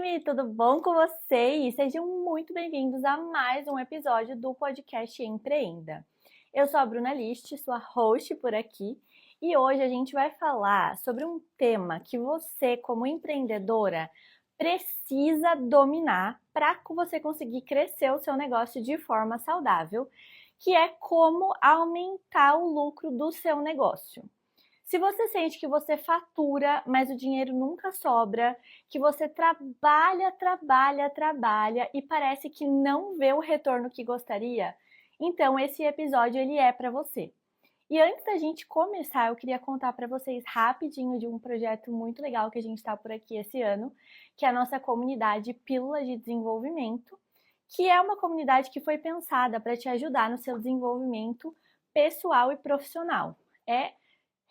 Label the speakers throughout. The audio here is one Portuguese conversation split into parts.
Speaker 1: time! Tudo bom com vocês? Sejam muito bem-vindos a mais um episódio do podcast Empreenda. Eu sou a Bruna List, sua host por aqui, e hoje a gente vai falar sobre um tema que você, como empreendedora, precisa dominar para você conseguir crescer o seu negócio de forma saudável, que é como aumentar o lucro do seu negócio. Se você sente que você fatura, mas o dinheiro nunca sobra, que você trabalha e parece que não vê o retorno que gostaria, então esse episódio ele é para você. E antes da gente começar, eu queria contar para vocês rapidinho de um projeto muito legal que a gente está por aqui esse ano, que é a nossa comunidade Pílulas de Desenvolvimento, que é uma comunidade que foi pensada para te ajudar no seu desenvolvimento pessoal e profissional. É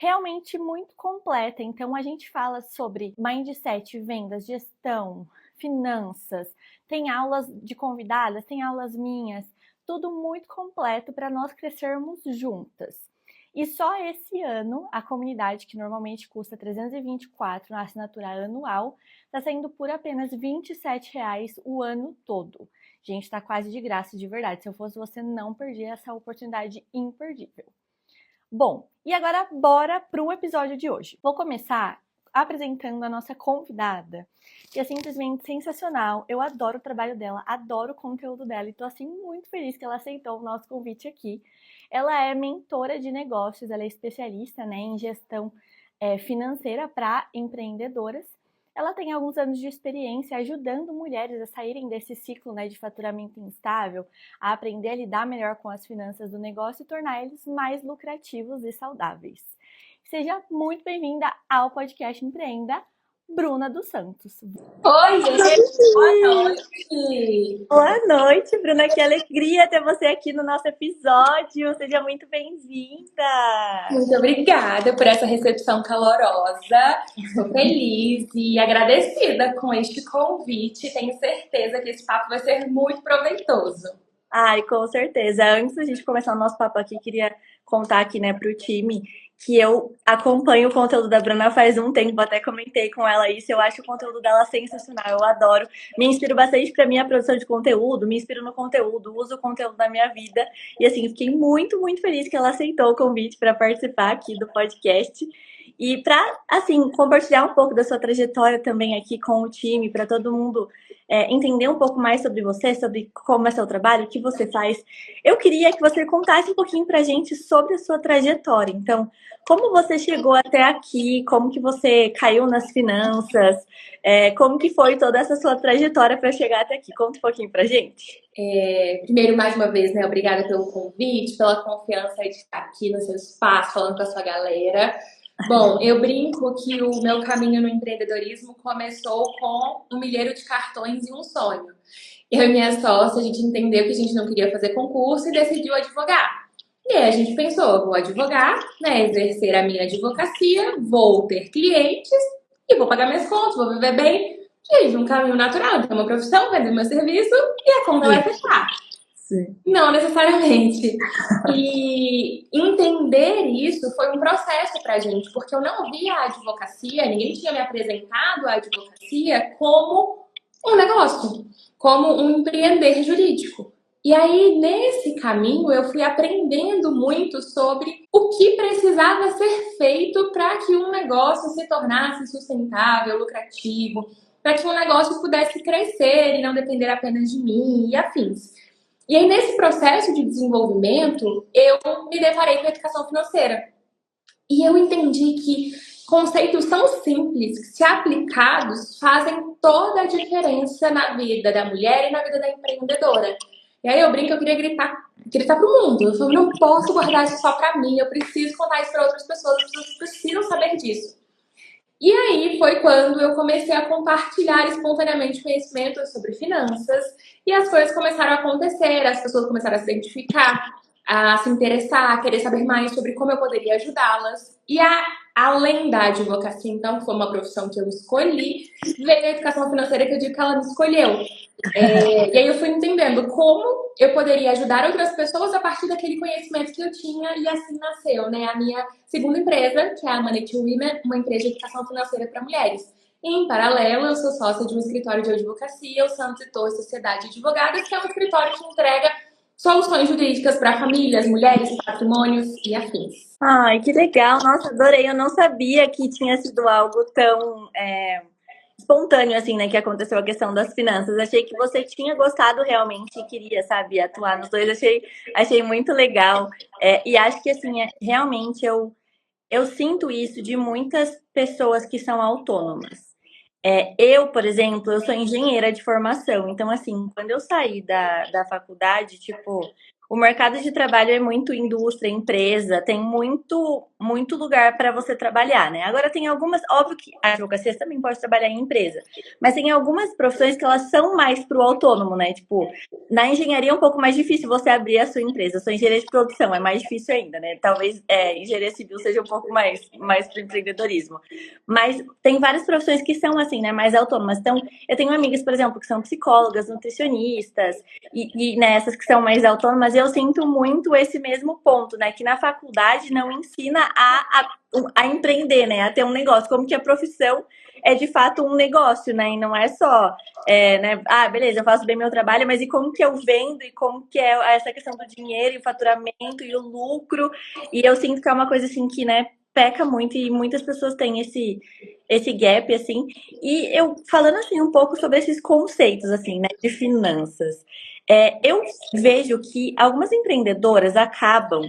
Speaker 1: realmente muito completa, então a gente fala sobre mindset, vendas, gestão, finanças, tem aulas de convidadas, tem aulas minhas, tudo muito completo para nós crescermos juntas. E só esse ano, a comunidade, que normalmente custa R$ 324 na assinatura anual, está saindo por apenas R$ 27 o ano todo. Gente, está quase de graça, de verdade. Se eu fosse você, não perdia essa oportunidade imperdível. Bom, e agora bora para o episódio de hoje. Vou começar apresentando a nossa convidada, que é simplesmente sensacional. Eu adoro o trabalho dela, adoro o conteúdo dela e tô assim muito feliz que ela aceitou o nosso convite aqui. Ela é mentora de negócios, ela é especialista, em gestão financeira para empreendedoras. Ela tem alguns anos de experiência ajudando mulheres a saírem desse ciclo de faturamento instável, a aprender a lidar melhor com as finanças do negócio e tornar eles mais lucrativos e saudáveis. Seja muito bem-vinda ao podcast Empreenda, Bruna dos Santos.
Speaker 2: Oi, boa noite!
Speaker 1: Boa noite, Bruna, que alegria ter você aqui no nosso episódio. Seja muito bem-vinda!
Speaker 2: Muito obrigada por essa recepção calorosa. Estou feliz e agradecida com este convite. Tenho certeza que esse papo vai ser muito proveitoso.
Speaker 1: Ai, com certeza. Antes da gente começar o nosso papo aqui, queria contar aqui, para o time que eu acompanho o conteúdo da Bruna faz um tempo, até comentei com ela isso, eu acho o conteúdo dela sensacional, eu adoro, me inspiro bastante para minha produção de conteúdo, me inspiro no conteúdo, uso o conteúdo da minha vida, e assim, fiquei muito, muito feliz que ela aceitou o convite para participar aqui do podcast, e para, assim, compartilhar um pouco da sua trajetória também aqui com o time, para todo mundo entender um pouco mais sobre você, sobre como é seu trabalho, o que você faz. Eu queria que você contasse um pouquinho pra gente sobre a sua trajetória. Então, como você chegou até aqui, como que você caiu nas finanças, como que foi toda essa sua trajetória para chegar até aqui? Conta um pouquinho pra gente.
Speaker 2: Primeiro, mais uma vez, obrigada pelo convite, pela confiança de estar aqui no seu espaço, falando com a sua galera. Bom, eu brinco que o meu caminho no empreendedorismo começou com um milheiro de cartões e um sonho. Eu e minha sócia, a gente entendeu que a gente não queria fazer concurso e decidiu advogar. E aí a gente pensou, vou advogar, exercer a minha advocacia, vou ter clientes e vou pagar minhas contas, vou viver bem. Gente, um caminho natural, ter uma profissão, vender meu serviço e a conta vai fechar.
Speaker 1: Sim.
Speaker 2: Não necessariamente. E entender isso foi um processo pra gente, porque eu não via a advocacia, ninguém tinha me apresentado a advocacia como um negócio, como um empreender jurídico. E aí, nesse caminho, eu fui aprendendo muito sobre o que precisava ser feito para que um negócio se tornasse sustentável, lucrativo, para que um negócio pudesse crescer e não depender apenas de mim e afins. E aí, nesse processo de desenvolvimento, eu me deparei com a educação financeira. E eu entendi que conceitos tão simples, que, se aplicados, fazem toda a diferença na vida da mulher e na vida da empreendedora. E aí eu brinco, eu queria gritar pro mundo. Eu falei, não posso guardar isso só pra mim, eu preciso contar isso para outras pessoas, as pessoas precisam saber disso. E aí foi quando eu comecei a compartilhar espontaneamente conhecimento sobre finanças e as coisas começaram a acontecer, as pessoas começaram a se identificar, a se interessar, a querer saber mais sobre como eu poderia ajudá-las. E além da advocacia, então, que foi uma profissão que eu escolhi, veio a educação financeira, que eu digo que ela me escolheu. E aí eu fui entendendo como eu poderia ajudar outras pessoas a partir daquele conhecimento que eu tinha, e assim nasceu, a minha segunda empresa, que é a Money to Women, uma empresa de educação financeira para mulheres. E, em paralelo, eu sou sócia de um escritório de advocacia, o Santos e Torres Sociedade de Advogados, que é um escritório que entrega soluções jurídicas para famílias, mulheres, patrimônios e afins.
Speaker 1: Ai, que legal. Nossa, adorei. Eu não sabia que tinha sido algo tão espontâneo, assim, né? Que aconteceu a questão das finanças. Achei que você tinha gostado realmente e queria, sabe, atuar nos dois. Achei muito legal. E acho que, assim, realmente eu sinto isso de muitas pessoas que são autônomas. Eu, por exemplo, eu sou engenheira de formação, então, assim, quando eu saí da faculdade, tipo, o mercado de trabalho é muito indústria, empresa, tem muito lugar para você trabalhar, né? Agora, tem algumas, óbvio que a advocacia também pode trabalhar em empresa, mas tem algumas profissões que elas são mais para o autônomo, né? Tipo, na engenharia é um pouco mais difícil você abrir a sua empresa. Eu sou engenheira de produção, é mais difícil ainda, né? Talvez engenharia civil seja um pouco mais para o empreendedorismo. Mas tem várias profissões que são assim, né, mais autônomas. Então, eu tenho amigas, por exemplo, que são psicólogas, nutricionistas, nessas que são mais autônomas, eu sinto muito esse mesmo ponto, né, que na faculdade não ensina a empreender, né, a ter um negócio, como que a profissão é de fato um negócio, né, e não é só, né, beleza, eu faço bem meu trabalho, mas e como que eu vendo, e como que é essa questão do dinheiro, e o faturamento, e o lucro, e eu sinto que é uma coisa assim que, né, peca muito e muitas pessoas têm esse gap, assim. E eu, falando, assim, um pouco sobre esses conceitos, assim, né, de finanças. Eu vejo que algumas empreendedoras acabam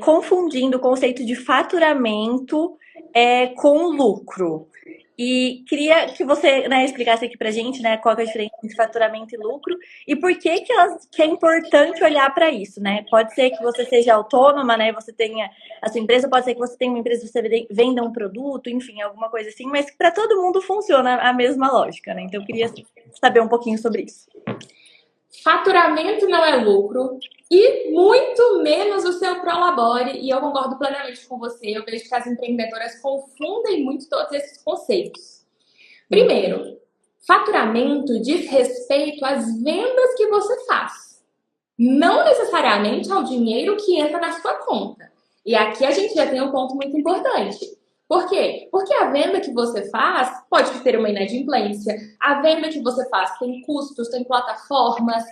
Speaker 1: confundindo o conceito de faturamento com lucro. E queria que você, né, explicasse aqui pra gente, né, qual que é a diferença entre faturamento e lucro e por que é importante olhar para isso, né? Pode ser que você seja autônoma, né, você tenha a sua empresa, pode ser que você tenha uma empresa, você venda um produto, enfim, alguma coisa assim, mas para todo mundo funciona a mesma lógica, né? Então eu queria saber um pouquinho sobre isso.
Speaker 2: Faturamento não é lucro e muito menos o seu prolabore, e eu concordo plenamente com você. Eu vejo que as empreendedoras confundem muito todos esses conceitos. Primeiro, faturamento diz respeito às vendas que você faz, não necessariamente ao dinheiro que entra na sua conta. E aqui a gente já tem um ponto muito importante. Por quê? Porque a venda que você faz pode ter uma inadimplência, a venda que você faz tem custos, tem plataformas.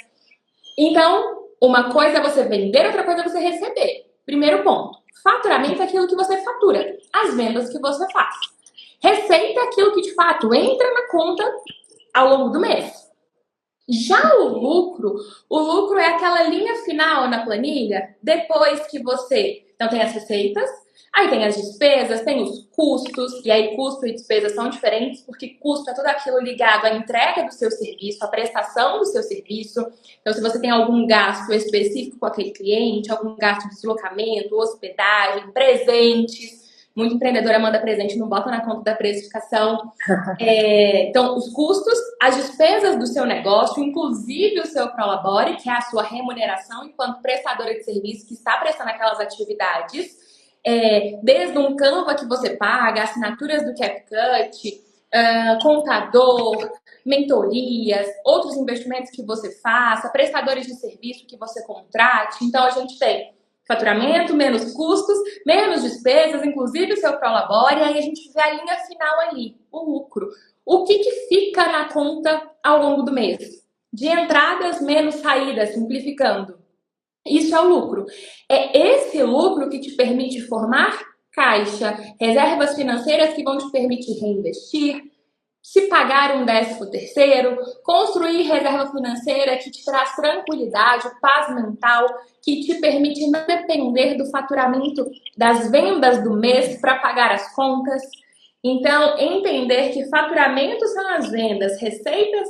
Speaker 2: Então, uma coisa é você vender, outra coisa é você receber. Primeiro ponto. Faturamento é aquilo que você fatura, as vendas que você faz. Receita é aquilo que de fato entra na conta ao longo do mês. Já o lucro é aquela linha final na planilha, depois que você. Então, tem as receitas, aí tem as despesas, tem os custos, e aí custo e despesa são diferentes, porque custo é tudo aquilo ligado à entrega do seu serviço, à prestação do seu serviço. Então, se você tem algum gasto específico com aquele cliente, algum gasto de deslocamento, hospedagem, presentes. Muita empreendedora manda presente, não bota na conta da precificação. Então, os custos, as despesas do seu negócio, inclusive o seu prolabore, que é a sua remuneração enquanto prestadora de serviço que está prestando aquelas atividades, desde um Canva que você paga, assinaturas do CapCut, contador, mentorias, outros investimentos que você faça, prestadores de serviço que você contrate. Então, a gente tem faturamento, menos custos, menos despesas, inclusive o seu prolabore, e aí a gente vê a linha final ali, o lucro. O que fica na conta ao longo do mês? De entradas menos saídas, simplificando. Isso é o lucro. É esse lucro que te permite formar caixa, reservas financeiras que vão te permitir reinvestir, se pagar um 13º, construir reserva financeira que te traz tranquilidade, paz mental, que te permite não depender do faturamento das vendas do mês para pagar as contas. Então, entender que faturamento são as vendas, receitas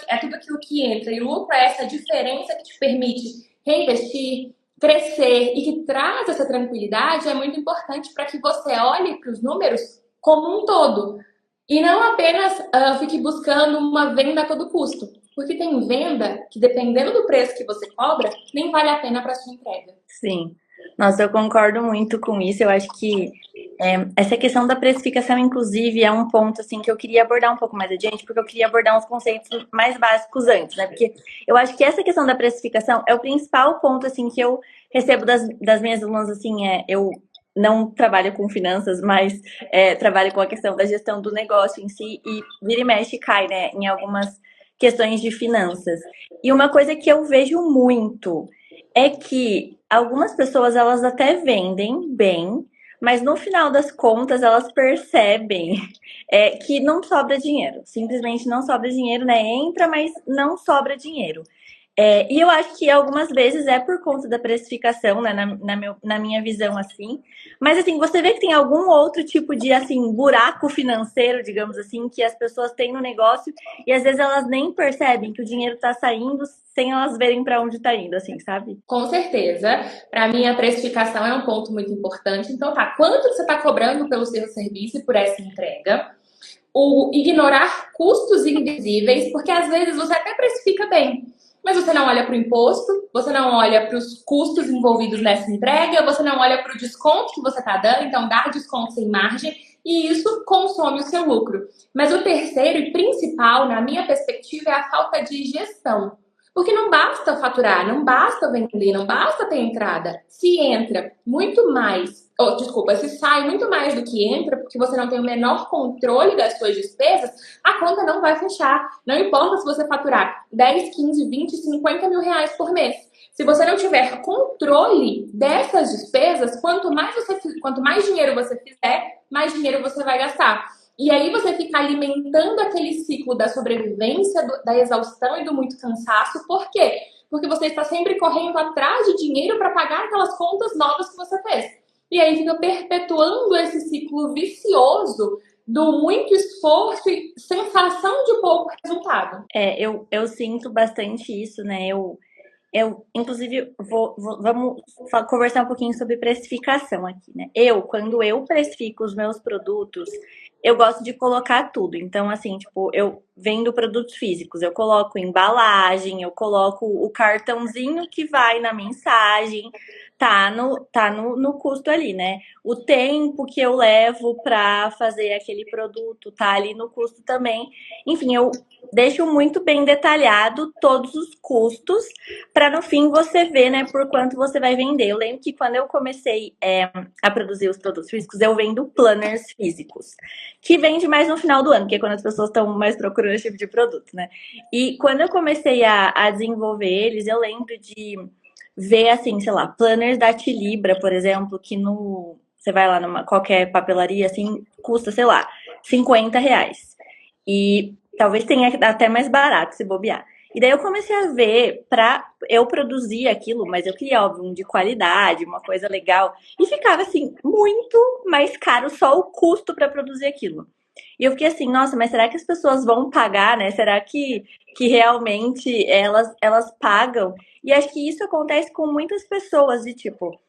Speaker 2: é tudo aquilo que entra, e lucro é essa diferença que te permite reinvestir, crescer e que traz essa tranquilidade, é muito importante para que você olhe para os números como um todo. E não apenas fique buscando uma venda a todo custo. Porque tem venda que, dependendo do preço que você cobra, nem vale a pena para sua entrega.
Speaker 1: Sim. Nossa, eu concordo muito com isso. Eu acho que essa questão da precificação, inclusive, é um ponto assim que eu queria abordar um pouco mais adiante, porque eu queria abordar uns conceitos mais básicos antes, né? Porque eu acho que essa questão da precificação é o principal ponto assim que eu recebo das minhas alunas, assim, eu não trabalha com finanças, mas trabalha com a questão da gestão do negócio em si e vira e mexe cai, né, em algumas questões de finanças. E uma coisa que eu vejo muito é que algumas pessoas elas até vendem bem, mas no final das contas elas percebem que não sobra dinheiro. Simplesmente não sobra dinheiro, né? Entra, mas não sobra dinheiro. E eu acho que algumas vezes é por conta da precificação, né, na minha visão, assim. Mas, assim, você vê que tem algum outro tipo de, assim, buraco financeiro, digamos assim, que as pessoas têm no negócio e às vezes elas nem percebem que o dinheiro está saindo sem elas verem para onde está indo, assim, sabe?
Speaker 2: Com certeza. Para mim, a precificação é um ponto muito importante. Então, tá, quanto você está cobrando pelo seu serviço e por essa entrega? O ignorar custos invisíveis, porque às vezes você até precifica bem, mas você não olha para o imposto, você não olha para os custos envolvidos nessa entrega, você não olha para o desconto que você está dando, então dar desconto sem margem, e isso consome o seu lucro. Mas o terceiro e principal, na minha perspectiva, é a falta de gestão. Porque não basta faturar, não basta vender, não basta ter entrada. Se entra muito mais, se sai muito mais do que entra, porque você não tem o menor controle das suas despesas, a conta não vai fechar. Não importa se você faturar 10, 15, 20, 50 mil reais por mês. Se você não tiver controle dessas despesas, quanto mais dinheiro você fizer, mais dinheiro você vai gastar. E aí você fica alimentando aquele ciclo da sobrevivência, da exaustão e do muito cansaço. Por quê? Porque você está sempre correndo atrás de dinheiro para pagar aquelas contas novas que você fez. E aí fica perpetuando esse ciclo vicioso do muito esforço e sensação de pouco resultado.
Speaker 1: Eu sinto bastante isso, né? Inclusive, vamos conversar um pouquinho sobre precificação aqui, né? Quando eu precifico os meus produtos, eu gosto de colocar tudo. Então, assim, tipo, eu vendo produtos físicos, eu coloco embalagem, eu coloco o cartãozinho que vai na mensagem, tá no custo ali, né? O tempo que eu levo para fazer aquele produto tá ali no custo também. Enfim, eu deixo muito bem detalhado todos os custos para no fim você ver, né, por quanto você vai vender. Eu lembro que quando eu comecei a produzir os produtos físicos, eu vendo planners físicos, que vende mais no final do ano, que é quando as pessoas estão mais procurando esse tipo de produto, né? E quando eu comecei a desenvolver eles, eu lembro de ver, assim, sei lá, planners da Tilibra, por exemplo, que você vai lá numa qualquer papelaria, assim, custa, sei lá, R$ 50. E talvez tenha até mais barato se bobear. E daí eu comecei a ver para eu produzir aquilo, mas eu queria, óbvio, um de qualidade, uma coisa legal. E ficava, assim, muito mais caro só o custo para produzir aquilo. E eu fiquei assim, nossa, mas será que as pessoas vão pagar, né? Será que realmente elas pagam? E acho que isso acontece com muitas pessoas, de tipo,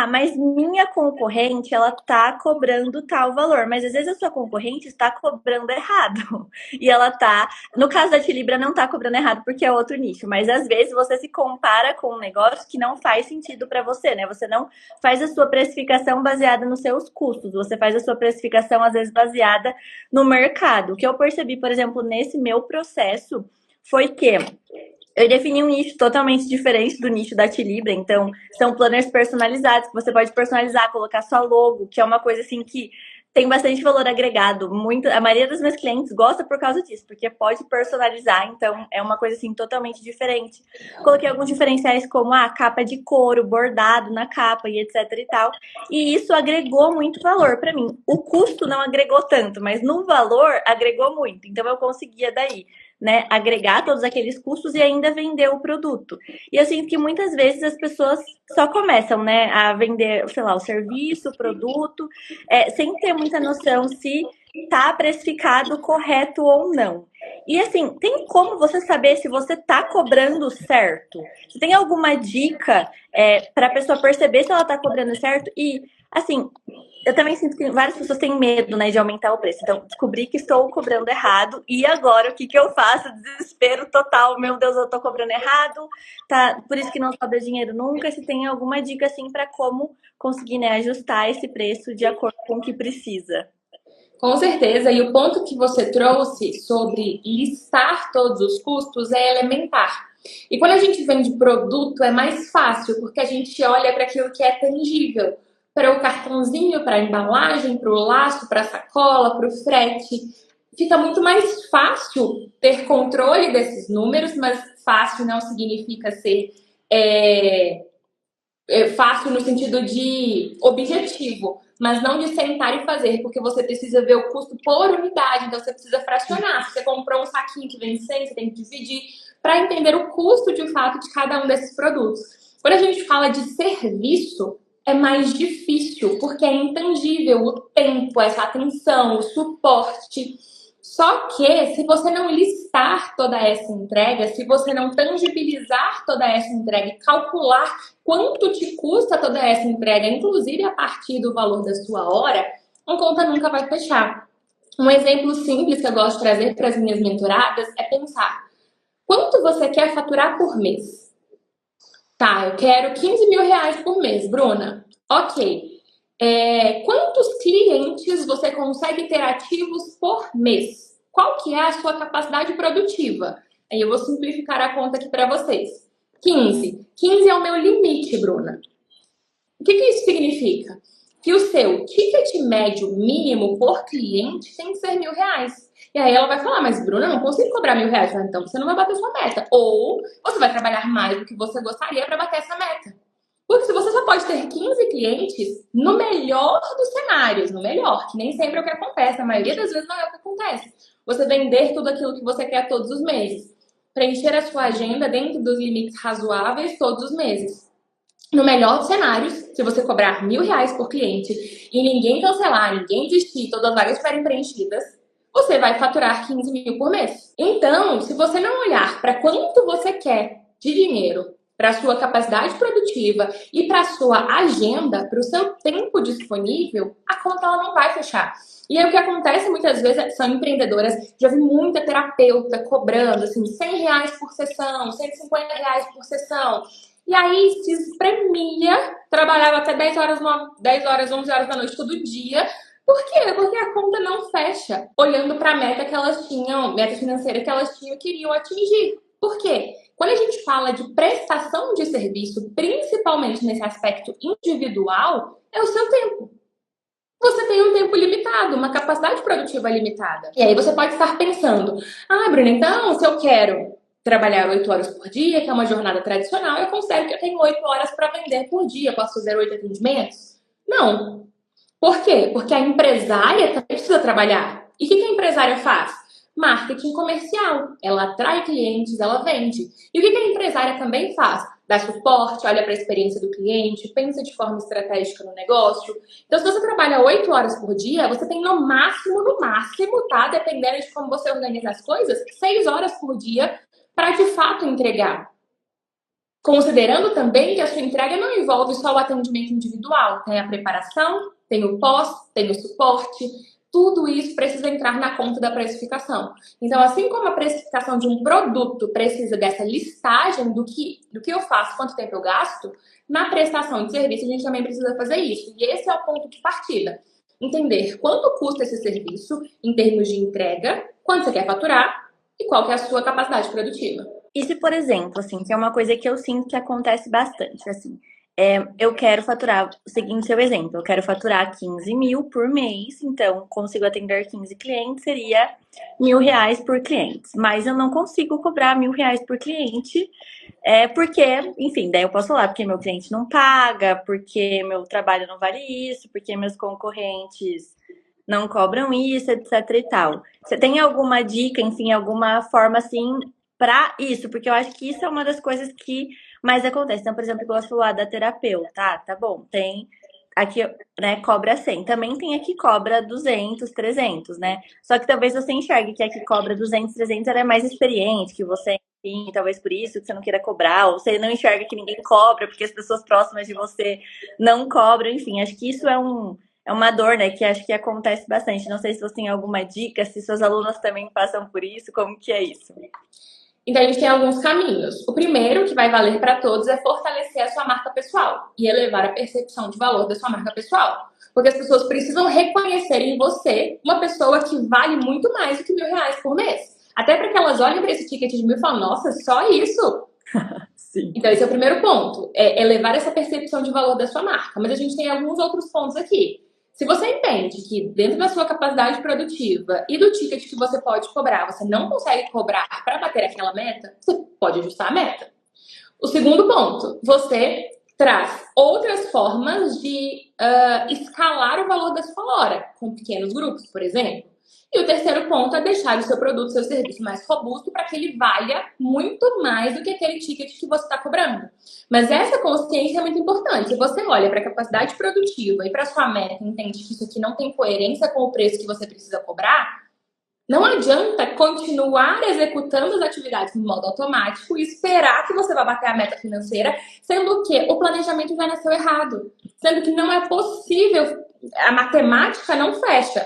Speaker 1: mas minha concorrente, ela tá cobrando tal valor, mas às vezes a sua concorrente está cobrando errado. E ela tá, no caso da Tilibra, não tá cobrando errado porque é outro nicho, mas às vezes você se compara com um negócio que não faz sentido para você, né? Você não faz a sua precificação baseada nos seus custos, você faz a sua precificação às vezes baseada no mercado. O que eu percebi, por exemplo, nesse meu processo foi que eu defini um nicho totalmente diferente do nicho da Tilibra, então são planners personalizados que você pode personalizar, colocar sua logo, que é uma coisa assim que tem bastante valor agregado. A maioria dos meus clientes gosta por causa disso, porque pode personalizar, então é uma coisa assim totalmente diferente. Coloquei alguns diferenciais como a capa de couro, bordado na capa e etc e tal. E isso agregou muito valor para mim. O custo não agregou tanto, mas no valor agregou muito. Então eu conseguia daí, né, agregar todos aqueles custos e ainda vender o produto. E eu sinto que muitas vezes as pessoas só começam, né, a vender, sei lá, o serviço, o produto, sem ter muita noção se tá precificado correto ou não. E assim, tem como você saber se você tá cobrando certo? Você tem alguma dica para a pessoa perceber se ela tá cobrando certo? E assim, eu também sinto que várias pessoas têm medo, né, de aumentar o preço. Então, descobri que estou cobrando errado. E agora, o que eu faço? Desespero total. Meu Deus, eu tô cobrando errado. Tá? Por isso que não sobra dinheiro nunca. Se tem alguma dica, assim, para como conseguir, né, ajustar esse preço de acordo com o que precisa.
Speaker 2: Com certeza, e o ponto que você trouxe sobre listar todos os custos é elementar. E quando a gente vende produto é mais fácil, porque a gente olha para aquilo que é tangível. para o cartãozinho, para a embalagem, para o laço, para a sacola, para o frete. Fica muito mais fácil ter controle desses números, mas fácil não significa ser fácil no sentido de objetivo, mas não de sentar e fazer, porque você precisa ver o custo por unidade, então você precisa fracionar. Se você comprou um saquinho que vem 100, você tem que dividir para entender o custo de fato de cada um desses produtos. Quando a gente fala de serviço, é mais difícil, porque é intangível o tempo, essa atenção, o suporte. Só que, se você não listar toda essa entrega, se você não tangibilizar toda essa entrega e calcular quanto te custa toda essa entrega, inclusive a partir do valor da sua hora, a conta nunca vai fechar. Um exemplo simples que eu gosto de trazer para as minhas mentoradas é pensar: quanto você quer faturar por mês? Tá, eu quero 15 mil reais por mês, Bruna. Ok. Quantos clientes você consegue ter ativos por mês? Qual que é a sua capacidade produtiva? Aí eu vou simplificar a conta aqui para vocês. 15. 15 é o meu limite, Bruna. O que isso significa? Que o seu ticket médio mínimo por cliente tem que ser R$ 1.000. E aí ela vai falar: mas Bruna, eu não consigo cobrar R$ 1.000. Então você não vai bater sua meta. Ou você vai trabalhar mais do que você gostaria para bater essa meta. Porque se você só pode ter 15 clientes, no melhor dos cenários, no melhor, que nem sempre é o que acontece, a maioria das vezes não é o que acontece, você vender tudo aquilo que você quer todos os meses, preencher a sua agenda dentro dos limites razoáveis todos os meses. No melhor dos cenários, se você cobrar R$ 1.000 por cliente e ninguém cancelar, ninguém desistir, todas as vagas estiverem preenchidas, você vai faturar 15 mil por mês. Então, se você não olhar para quanto você quer de dinheiro, para a sua capacidade produtiva e para a sua agenda, para o seu tempo disponível, a conta ela não vai fechar. E aí o que acontece muitas vezes são empreendedoras, já vi muita terapeuta cobrando assim, R$ 100 por sessão, R$ 150 por sessão. E aí se espremia, trabalhava até 10 horas, 11 horas da noite todo dia. Por quê? Porque a conta não fecha, olhando para a meta que elas tinham, meta financeira que elas tinham e queriam atingir. Por quê? Quando a gente fala de prestação de serviço, principalmente nesse aspecto individual, é o seu tempo. Você tem um tempo limitado, uma capacidade produtiva limitada. E aí você pode estar pensando: Bruna, então se eu quero trabalhar 8 horas por dia, que é uma jornada tradicional, eu considero que eu tenho 8 horas para vender por dia, posso fazer 8 atendimentos? Não. Por quê? Porque a empresária também precisa trabalhar. E o que a empresária faz? Marketing comercial. Ela atrai clientes, ela vende. E o que a empresária também faz? Dá suporte, olha para a experiência do cliente, pensa de forma estratégica no negócio. Então, se você trabalha 8 horas por dia, você tem no máximo, tá? Dependendo de como você organiza as coisas, 6 horas por dia para de fato entregar. Considerando também que a sua entrega não envolve só o atendimento individual, tem a preparação, tem o pós, tem o suporte, tudo isso precisa entrar na conta da precificação. Então, assim como a precificação de um produto precisa dessa listagem do que eu faço, quanto tempo eu gasto, na prestação de serviço a gente também precisa fazer isso. E esse é o ponto de partida. Entender quanto custa esse serviço em termos de entrega, quanto você quer faturar e qual que é a sua capacidade produtiva.
Speaker 1: E se, por exemplo, assim, que é uma coisa que eu sinto que acontece bastante, assim, eu quero faturar, seguindo seu exemplo, eu quero faturar 15 mil por mês, então consigo atender 15 clientes, seria R$ 1.000 por cliente. Mas eu não consigo cobrar R$ 1.000 por cliente, porque, enfim, daí eu posso falar, porque meu cliente não paga, porque meu trabalho não vale isso, porque meus concorrentes não cobram isso, etc e tal. Você tem alguma dica, enfim, alguma forma assim para isso? Porque eu acho que isso é uma das coisas que mais acontece. Então, por exemplo, eu gosto lá da terapeuta, tá bom, tem aqui, né, cobra 100. Também tem aqui cobra 200, 300, né? Só que talvez você enxergue que aqui cobra 200, 300, ela é mais experiente, que você, enfim, talvez por isso que você não queira cobrar, ou você não enxerga que ninguém cobra, porque as pessoas próximas de você não cobram, enfim, acho que isso é uma dor, né, que acho que acontece bastante. Não sei se você tem alguma dica, se suas alunas também passam por isso, como que é isso?
Speaker 2: Então, a gente tem alguns caminhos. O primeiro, que vai valer para todos, é fortalecer a sua marca pessoal e elevar a percepção de valor da sua marca pessoal. Porque as pessoas precisam reconhecer em você uma pessoa que vale muito mais do que R$ 1.000 por mês. Até para que elas olhem para esse ticket de 1.000 e falem: nossa, só isso?
Speaker 1: Sim.
Speaker 2: Então, esse é o primeiro ponto, é elevar essa percepção de valor da sua marca. Mas a gente tem alguns outros pontos aqui. Se você entende que dentro da sua capacidade produtiva e do ticket que você pode cobrar, você não consegue cobrar para bater aquela meta, você pode ajustar a meta. O segundo ponto, você traz outras formas de escalar o valor da sua hora, com pequenos grupos, por exemplo. E o terceiro ponto é deixar o seu produto, o seu serviço mais robusto para que ele valha muito mais do que aquele ticket que você está cobrando. Mas essa consciência é muito importante. Se você olha para a capacidade produtiva e para a sua meta e entende que isso aqui não tem coerência com o preço que você precisa cobrar, não adianta continuar executando as atividades no modo automático e esperar que você vá bater a meta financeira, sendo que o planejamento já nasceu errado, sendo que não é possível, a matemática não fecha.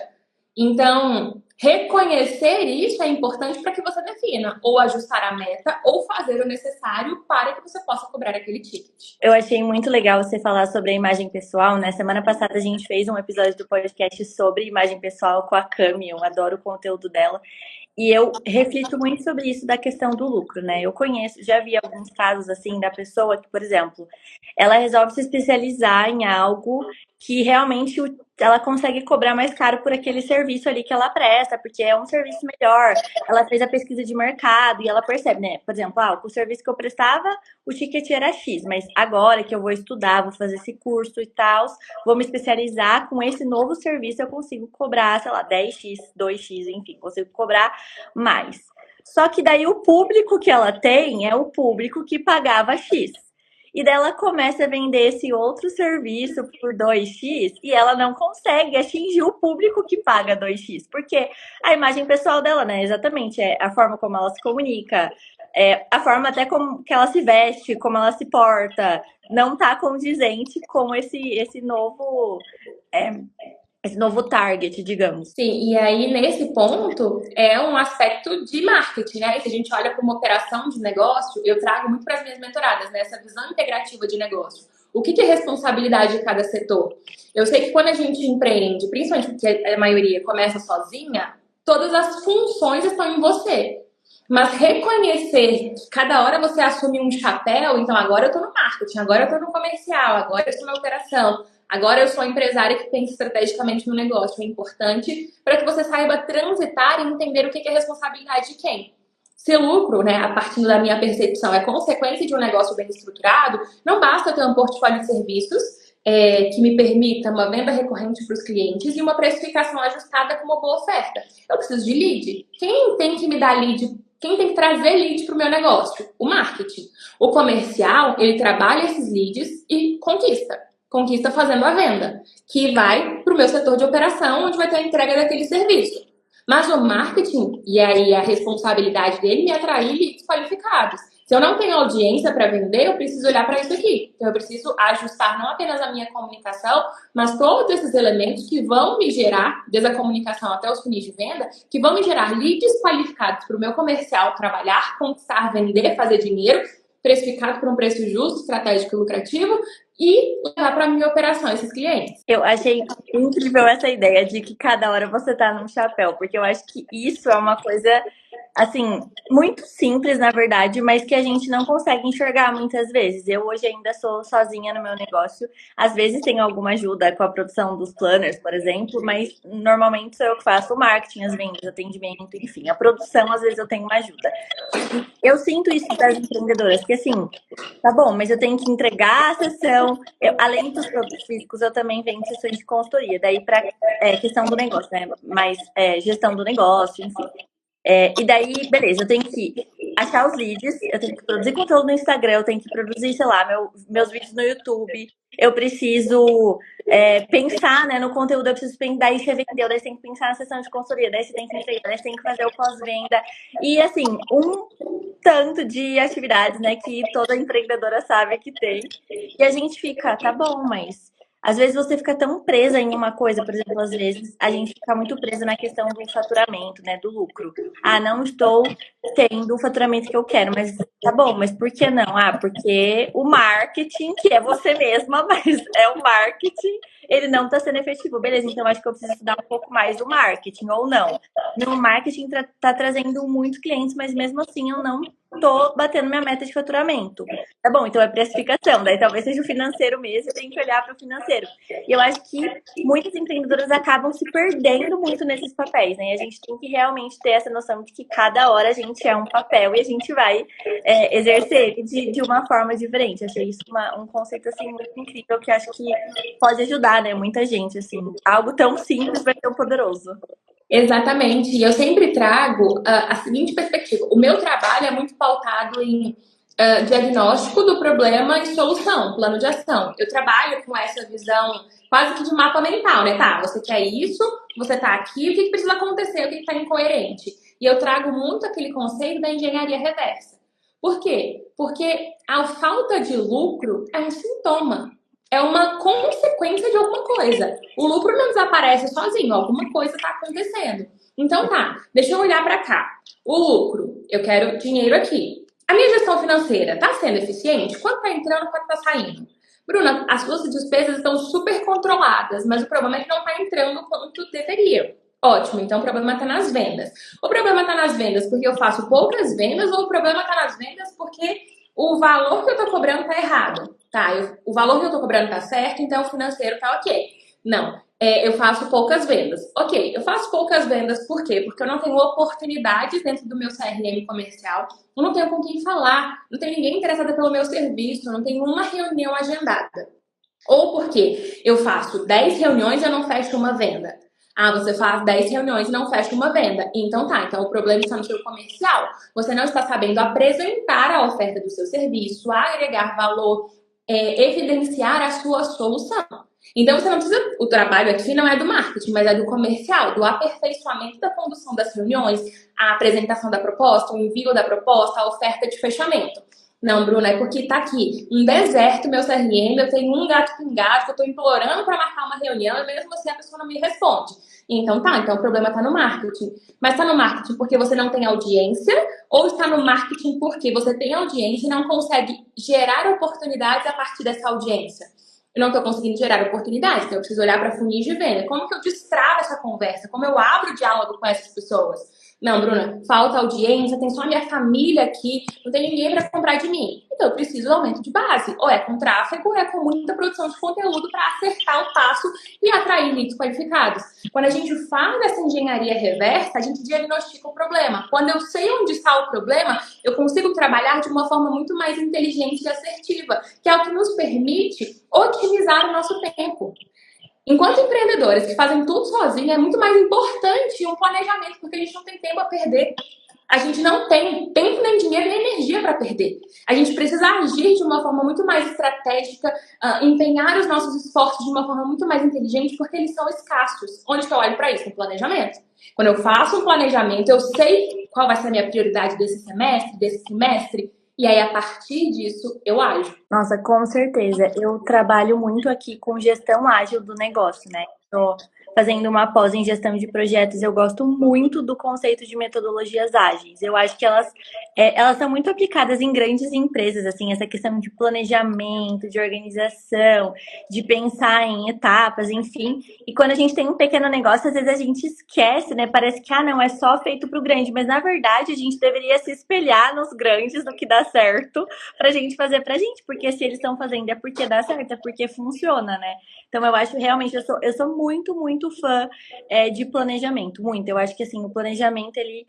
Speaker 2: Então, reconhecer isso é importante para que você defina ou ajustar a meta ou fazer o necessário para que você possa cobrar aquele ticket.
Speaker 1: Eu achei muito legal você falar sobre a imagem pessoal, né? Semana passada a gente fez um episódio do podcast sobre imagem pessoal com a Cami, eu adoro o conteúdo dela. E eu reflito muito sobre isso da questão do lucro, né? Eu conheço, já vi alguns casos assim da pessoa que, por exemplo, ela resolve se especializar em algo que realmente ela consegue cobrar mais caro por aquele serviço ali que ela presta, porque é um serviço melhor. Ela fez a pesquisa de mercado e ela percebe, né? Por exemplo, o serviço que eu prestava, o ticket era X, mas agora que eu vou estudar, vou fazer esse curso e tal, vou me especializar com esse novo serviço, eu consigo cobrar, sei lá, 10x, 2x, enfim, consigo cobrar mais. Só que daí o público que ela tem é o público que pagava X. E daí ela começa a vender esse outro serviço por 2x e ela não consegue atingir o público que paga 2x. Porque a imagem pessoal dela, né? Exatamente, é a forma como ela se comunica, a forma até como que ela se veste, como ela se porta, não tá condizente com esse novo target, digamos.
Speaker 2: Sim, e aí nesse ponto é um aspecto de marketing, né? Se a gente olha para uma operação de negócio, eu trago muito para as minhas mentoradas, né? Essa visão integrativa de negócio. O que é responsabilidade de cada setor? Eu sei que quando a gente empreende, principalmente porque a maioria começa sozinha, todas as funções estão em você. Mas reconhecer que cada hora você assume um chapéu, então agora eu estou no marketing, agora eu estou no comercial, agora eu estou na operação, agora eu sou empresária que pensa estrategicamente no negócio. É importante para que você saiba transitar e entender o que é responsabilidade de quem. Se lucro, né, a partir da minha percepção, é consequência de um negócio bem estruturado, não basta ter um portfólio de serviços que me permita uma venda recorrente para os clientes e uma precificação ajustada com uma boa oferta. Eu preciso de lead. Quem tem que me dar lead? Quem tem que trazer lead para o meu negócio? O marketing. O comercial, ele trabalha esses leads e conquista. Conquista fazendo a venda, que vai para o meu setor de operação, onde vai ter a entrega daquele serviço. Mas o marketing, e aí a responsabilidade dele, me atrair leads qualificados. Se eu não tenho audiência para vender, eu preciso olhar para isso aqui. Então, eu preciso ajustar não apenas a minha comunicação, mas todos esses elementos que vão me gerar, desde a comunicação até os funis de venda, que vão me gerar leads qualificados para o meu comercial trabalhar, conquistar, vender, fazer dinheiro, precificado por um preço justo, estratégico e lucrativo, e levar para a minha operação esses clientes.
Speaker 1: Eu achei incrível essa ideia de que cada hora você tá num chapéu, porque eu acho que isso é uma coisa, assim, muito simples, na verdade, mas que a gente não consegue enxergar muitas vezes. Eu hoje ainda sou sozinha no meu negócio, às vezes tenho alguma ajuda com a produção dos planners, por exemplo, mas normalmente sou eu que faço o marketing, as vendas, atendimento, enfim, a produção, às vezes eu tenho uma ajuda. Eu sinto isso das empreendedoras, que assim, tá bom, mas eu tenho que entregar a sessão. Além dos produtos físicos, eu também vendo sessões de consultoria. Daí, para questão do negócio, né? Mais gestão do negócio, enfim. E daí, beleza, eu tenho que achar os leads, eu tenho que produzir conteúdo no Instagram, eu tenho que produzir, sei lá, meus vídeos no YouTube. Eu preciso pensar, né, no conteúdo, eu preciso pensar, daí você vendeu, daí você tem que pensar na sessão de consultoria, daí você tem que entregar, daí você tem que fazer o pós-venda. E assim, um tanto de atividades, né, que toda empreendedora sabe que tem. E a gente fica, tá bom, mas às vezes você fica tão presa em uma coisa, por exemplo, às vezes a gente fica muito presa na questão do faturamento, né, do lucro. Não estou tendo o faturamento que eu quero, mas tá bom, mas por que não? Porque o marketing, que é você mesma, mas é o marketing, ele não está sendo efetivo. Beleza, então acho que eu preciso estudar um pouco mais do marketing, ou não. No marketing tá trazendo muitos clientes, mas mesmo assim eu não tô batendo minha meta de faturamento. Tá bom, então é precificação, daí talvez seja o financeiro mesmo, tem que olhar para o financeiro. E eu acho que muitas empreendedoras acabam se perdendo muito nesses papéis, né? E a gente tem que realmente ter essa noção de que cada hora a gente é um papel e a gente vai exercer de uma forma diferente. Achei isso um conceito assim muito incrível que acho que pode ajudar, né? Muita gente, assim. Algo tão simples vai ser tão poderoso.
Speaker 2: Exatamente. E eu sempre trago a seguinte perspectiva. O meu trabalho é muito pautado em diagnóstico do problema e solução, plano de ação. Eu trabalho com essa visão quase que de mapa mental, né? Tá, você quer isso, você tá aqui, o que precisa acontecer, o que tá incoerente? E eu trago muito aquele conceito da engenharia reversa. Por quê? Porque a falta de lucro é um sintoma. É uma consequência de alguma coisa. O lucro não desaparece sozinho, alguma coisa está acontecendo. Então tá, deixa eu olhar para cá. O lucro, eu quero dinheiro aqui. A minha gestão financeira está sendo eficiente? Quanto está entrando, quanto está saindo? Bruna, as suas despesas estão super controladas, mas o problema é que não está entrando quanto deveria. Ótimo, então o problema está nas vendas. O problema está nas vendas porque eu faço poucas vendas ou o problema está nas vendas porque o valor que eu estou cobrando está errado? Tá, o valor que eu estou cobrando está certo, então o financeiro está ok. Não, eu faço poucas vendas. Ok, eu faço poucas vendas por quê? Porque eu não tenho oportunidades dentro do meu CRM comercial, eu não tenho com quem falar, não tem ninguém interessado pelo meu serviço, não tenho uma reunião agendada. Ou porque eu faço 10 reuniões e eu não fecho uma venda. Ah, você faz 10 reuniões e não fecha uma venda. Então tá, então o problema está no seu comercial. Você não está sabendo apresentar a oferta do seu serviço, agregar valor, evidenciar a sua solução. Então você não precisa, o trabalho aqui não é do marketing, mas é do comercial, do aperfeiçoamento da condução das reuniões, a apresentação da proposta, o envio da proposta, a oferta de fechamento. Não, Bruna, é porque tá aqui um deserto meu CRM, eu tenho um gato pingado, que eu tô implorando para marcar uma reunião e mesmo assim a pessoa não me responde. Então tá, então o problema tá no marketing. Mas tá no marketing porque você não tem audiência ou está no marketing porque você tem audiência e não consegue gerar oportunidades a partir dessa audiência? Eu não estou conseguindo gerar oportunidades, então eu preciso olhar para funis de venda. Como que eu destravo essa conversa? Como eu abro diálogo com essas pessoas? Não, Bruna, falta audiência, tem só a minha família aqui, não tem ninguém para comprar de mim. Então eu preciso de aumento de base. Ou é com tráfego, ou é com muita produção de conteúdo para acertar o passo e atrair leads qualificados. Quando a gente faz essa engenharia reversa, a gente diagnostica o problema. Quando eu sei onde está o problema, eu consigo trabalhar de uma forma muito mais inteligente e assertiva, que é o que nos permite otimizar o nosso tempo. Enquanto empreendedores que fazem tudo sozinhos, é muito mais importante um planejamento, porque a gente não tem tempo a perder. A gente não tem tempo, nem dinheiro, nem energia para perder. A gente precisa agir de uma forma muito mais estratégica, empenhar os nossos esforços de uma forma muito mais inteligente, porque eles são escassos. Onde que eu olho para isso? No planejamento. Quando eu faço um planejamento, eu sei qual vai ser a minha prioridade desse semestre, desse trimestre, e aí, a partir disso, eu ajo.
Speaker 1: Nossa, com certeza. Eu trabalho muito aqui com gestão ágil do negócio, né? Estou fazendo uma pós em gestão de projetos. Eu gosto muito do conceito de metodologias ágeis. Eu acho que elas são muito aplicadas em grandes empresas, assim, essa questão de planejamento, de organização, de pensar em etapas, enfim. E quando a gente tem um pequeno negócio, às vezes a gente esquece, né? Parece que, não, é só feito para o grande. Mas, na verdade, a gente deveria se espelhar nos grandes, no que dá certo, pra gente fazer pra gente, porque se eles estão fazendo é porque dá certo, é porque funciona, né? Então eu acho realmente, eu sou muito, muito fã de planejamento, muito. Eu acho que assim, o planejamento, ele,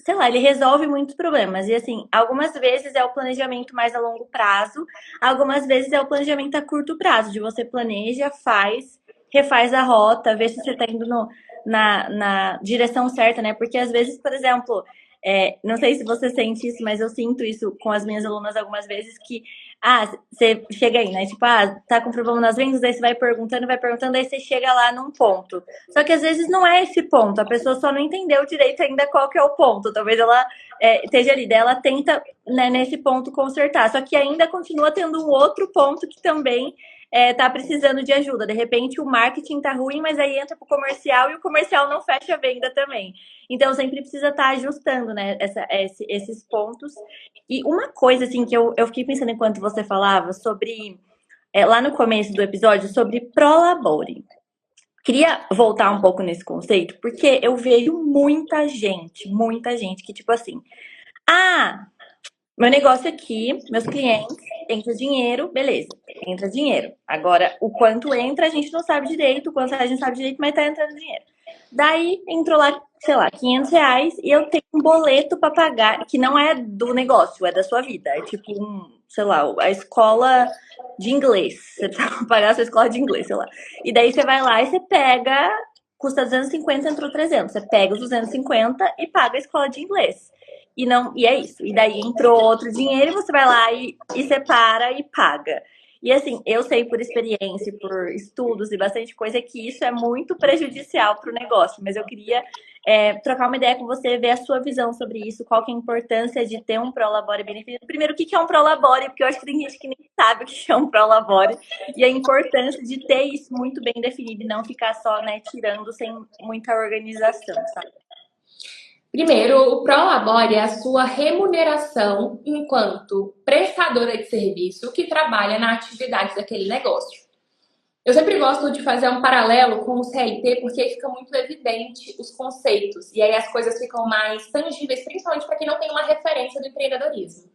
Speaker 1: sei lá, ele resolve muitos problemas. E assim, algumas vezes é o planejamento mais a longo prazo, algumas vezes é o planejamento a curto prazo, de você planeja, faz, refaz a rota, vê se você tá indo na direção certa, né? Porque às vezes, por exemplo, não sei se você sente isso, mas eu sinto isso com as minhas alunas algumas vezes que, você chega aí, né? Tipo, tá com problema nas vendas, aí você vai perguntando, aí você chega lá num ponto. Só que às vezes não é esse ponto, a pessoa só não entendeu direito ainda qual que é o ponto. Talvez ela esteja ali, daí ela tenta, né, nesse ponto consertar. Só que ainda continua tendo um outro ponto que também tá precisando de ajuda. De repente o marketing tá ruim, mas aí entra pro comercial e o comercial não fecha a venda também. Então sempre precisa estar ajustando, né, esses pontos. E uma coisa assim que eu fiquei pensando enquanto você falava sobre lá no começo do episódio sobre Prolabore. Queria voltar um pouco nesse conceito, porque eu vejo muita gente que, tipo assim, meu negócio aqui, meus clientes, entra dinheiro, beleza, entra dinheiro. Agora, o quanto entra, a gente não sabe direito, o quanto a gente sabe direito, mas tá entrando dinheiro. Daí, entrou lá, sei lá, R$ 500 e eu tenho um boleto pra pagar, que não é do negócio, é da sua vida. É tipo sei lá, a escola de inglês. Você precisa pagar a sua escola de inglês, sei lá. E daí você vai lá e você pega, custa 250, entrou 300. Você pega os 250 e paga a escola de inglês. E é isso. E daí entrou outro dinheiro e você vai lá e separa e paga. E assim, eu sei por experiência, por estudos e bastante coisa que isso é muito prejudicial para o negócio, mas eu queria trocar uma ideia com você, ver a sua visão sobre isso, qual que é a importância de ter um Prolabore bem definido. Primeiro, o que é um Prolabore? Porque eu acho que tem gente que nem sabe o que é um Prolabore, e a importância de ter isso muito bem definido e não ficar só, né, tirando sem muita organização, sabe?
Speaker 2: Primeiro, o Prolabore é a sua remuneração enquanto prestadora de serviço que trabalha na atividade daquele negócio. Eu sempre gosto de fazer um paralelo com o CLT porque fica muito evidente os conceitos e aí as coisas ficam mais tangíveis, principalmente para quem não tem uma referência do empreendedorismo.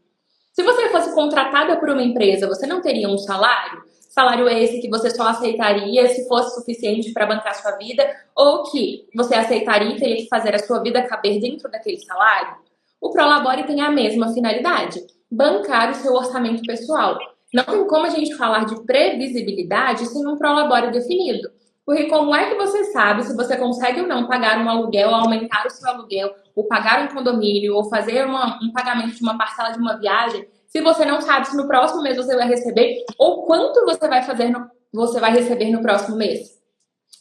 Speaker 2: Se você fosse contratada por uma empresa, você não teria um salário? Salário esse que você só aceitaria se fosse suficiente para bancar sua vida ou que você aceitaria e teria que fazer a sua vida caber dentro daquele salário? O Prolabore tem a mesma finalidade, bancar o seu orçamento pessoal. Não tem como a gente falar de previsibilidade sem um Prolabore definido. Porque como é que você sabe se você consegue ou não pagar um aluguel, aumentar o seu aluguel, ou pagar um condomínio, ou fazer um pagamento de uma parcela de uma viagem, se você não sabe se no próximo mês você vai receber, ou quanto você vai receber no próximo mês?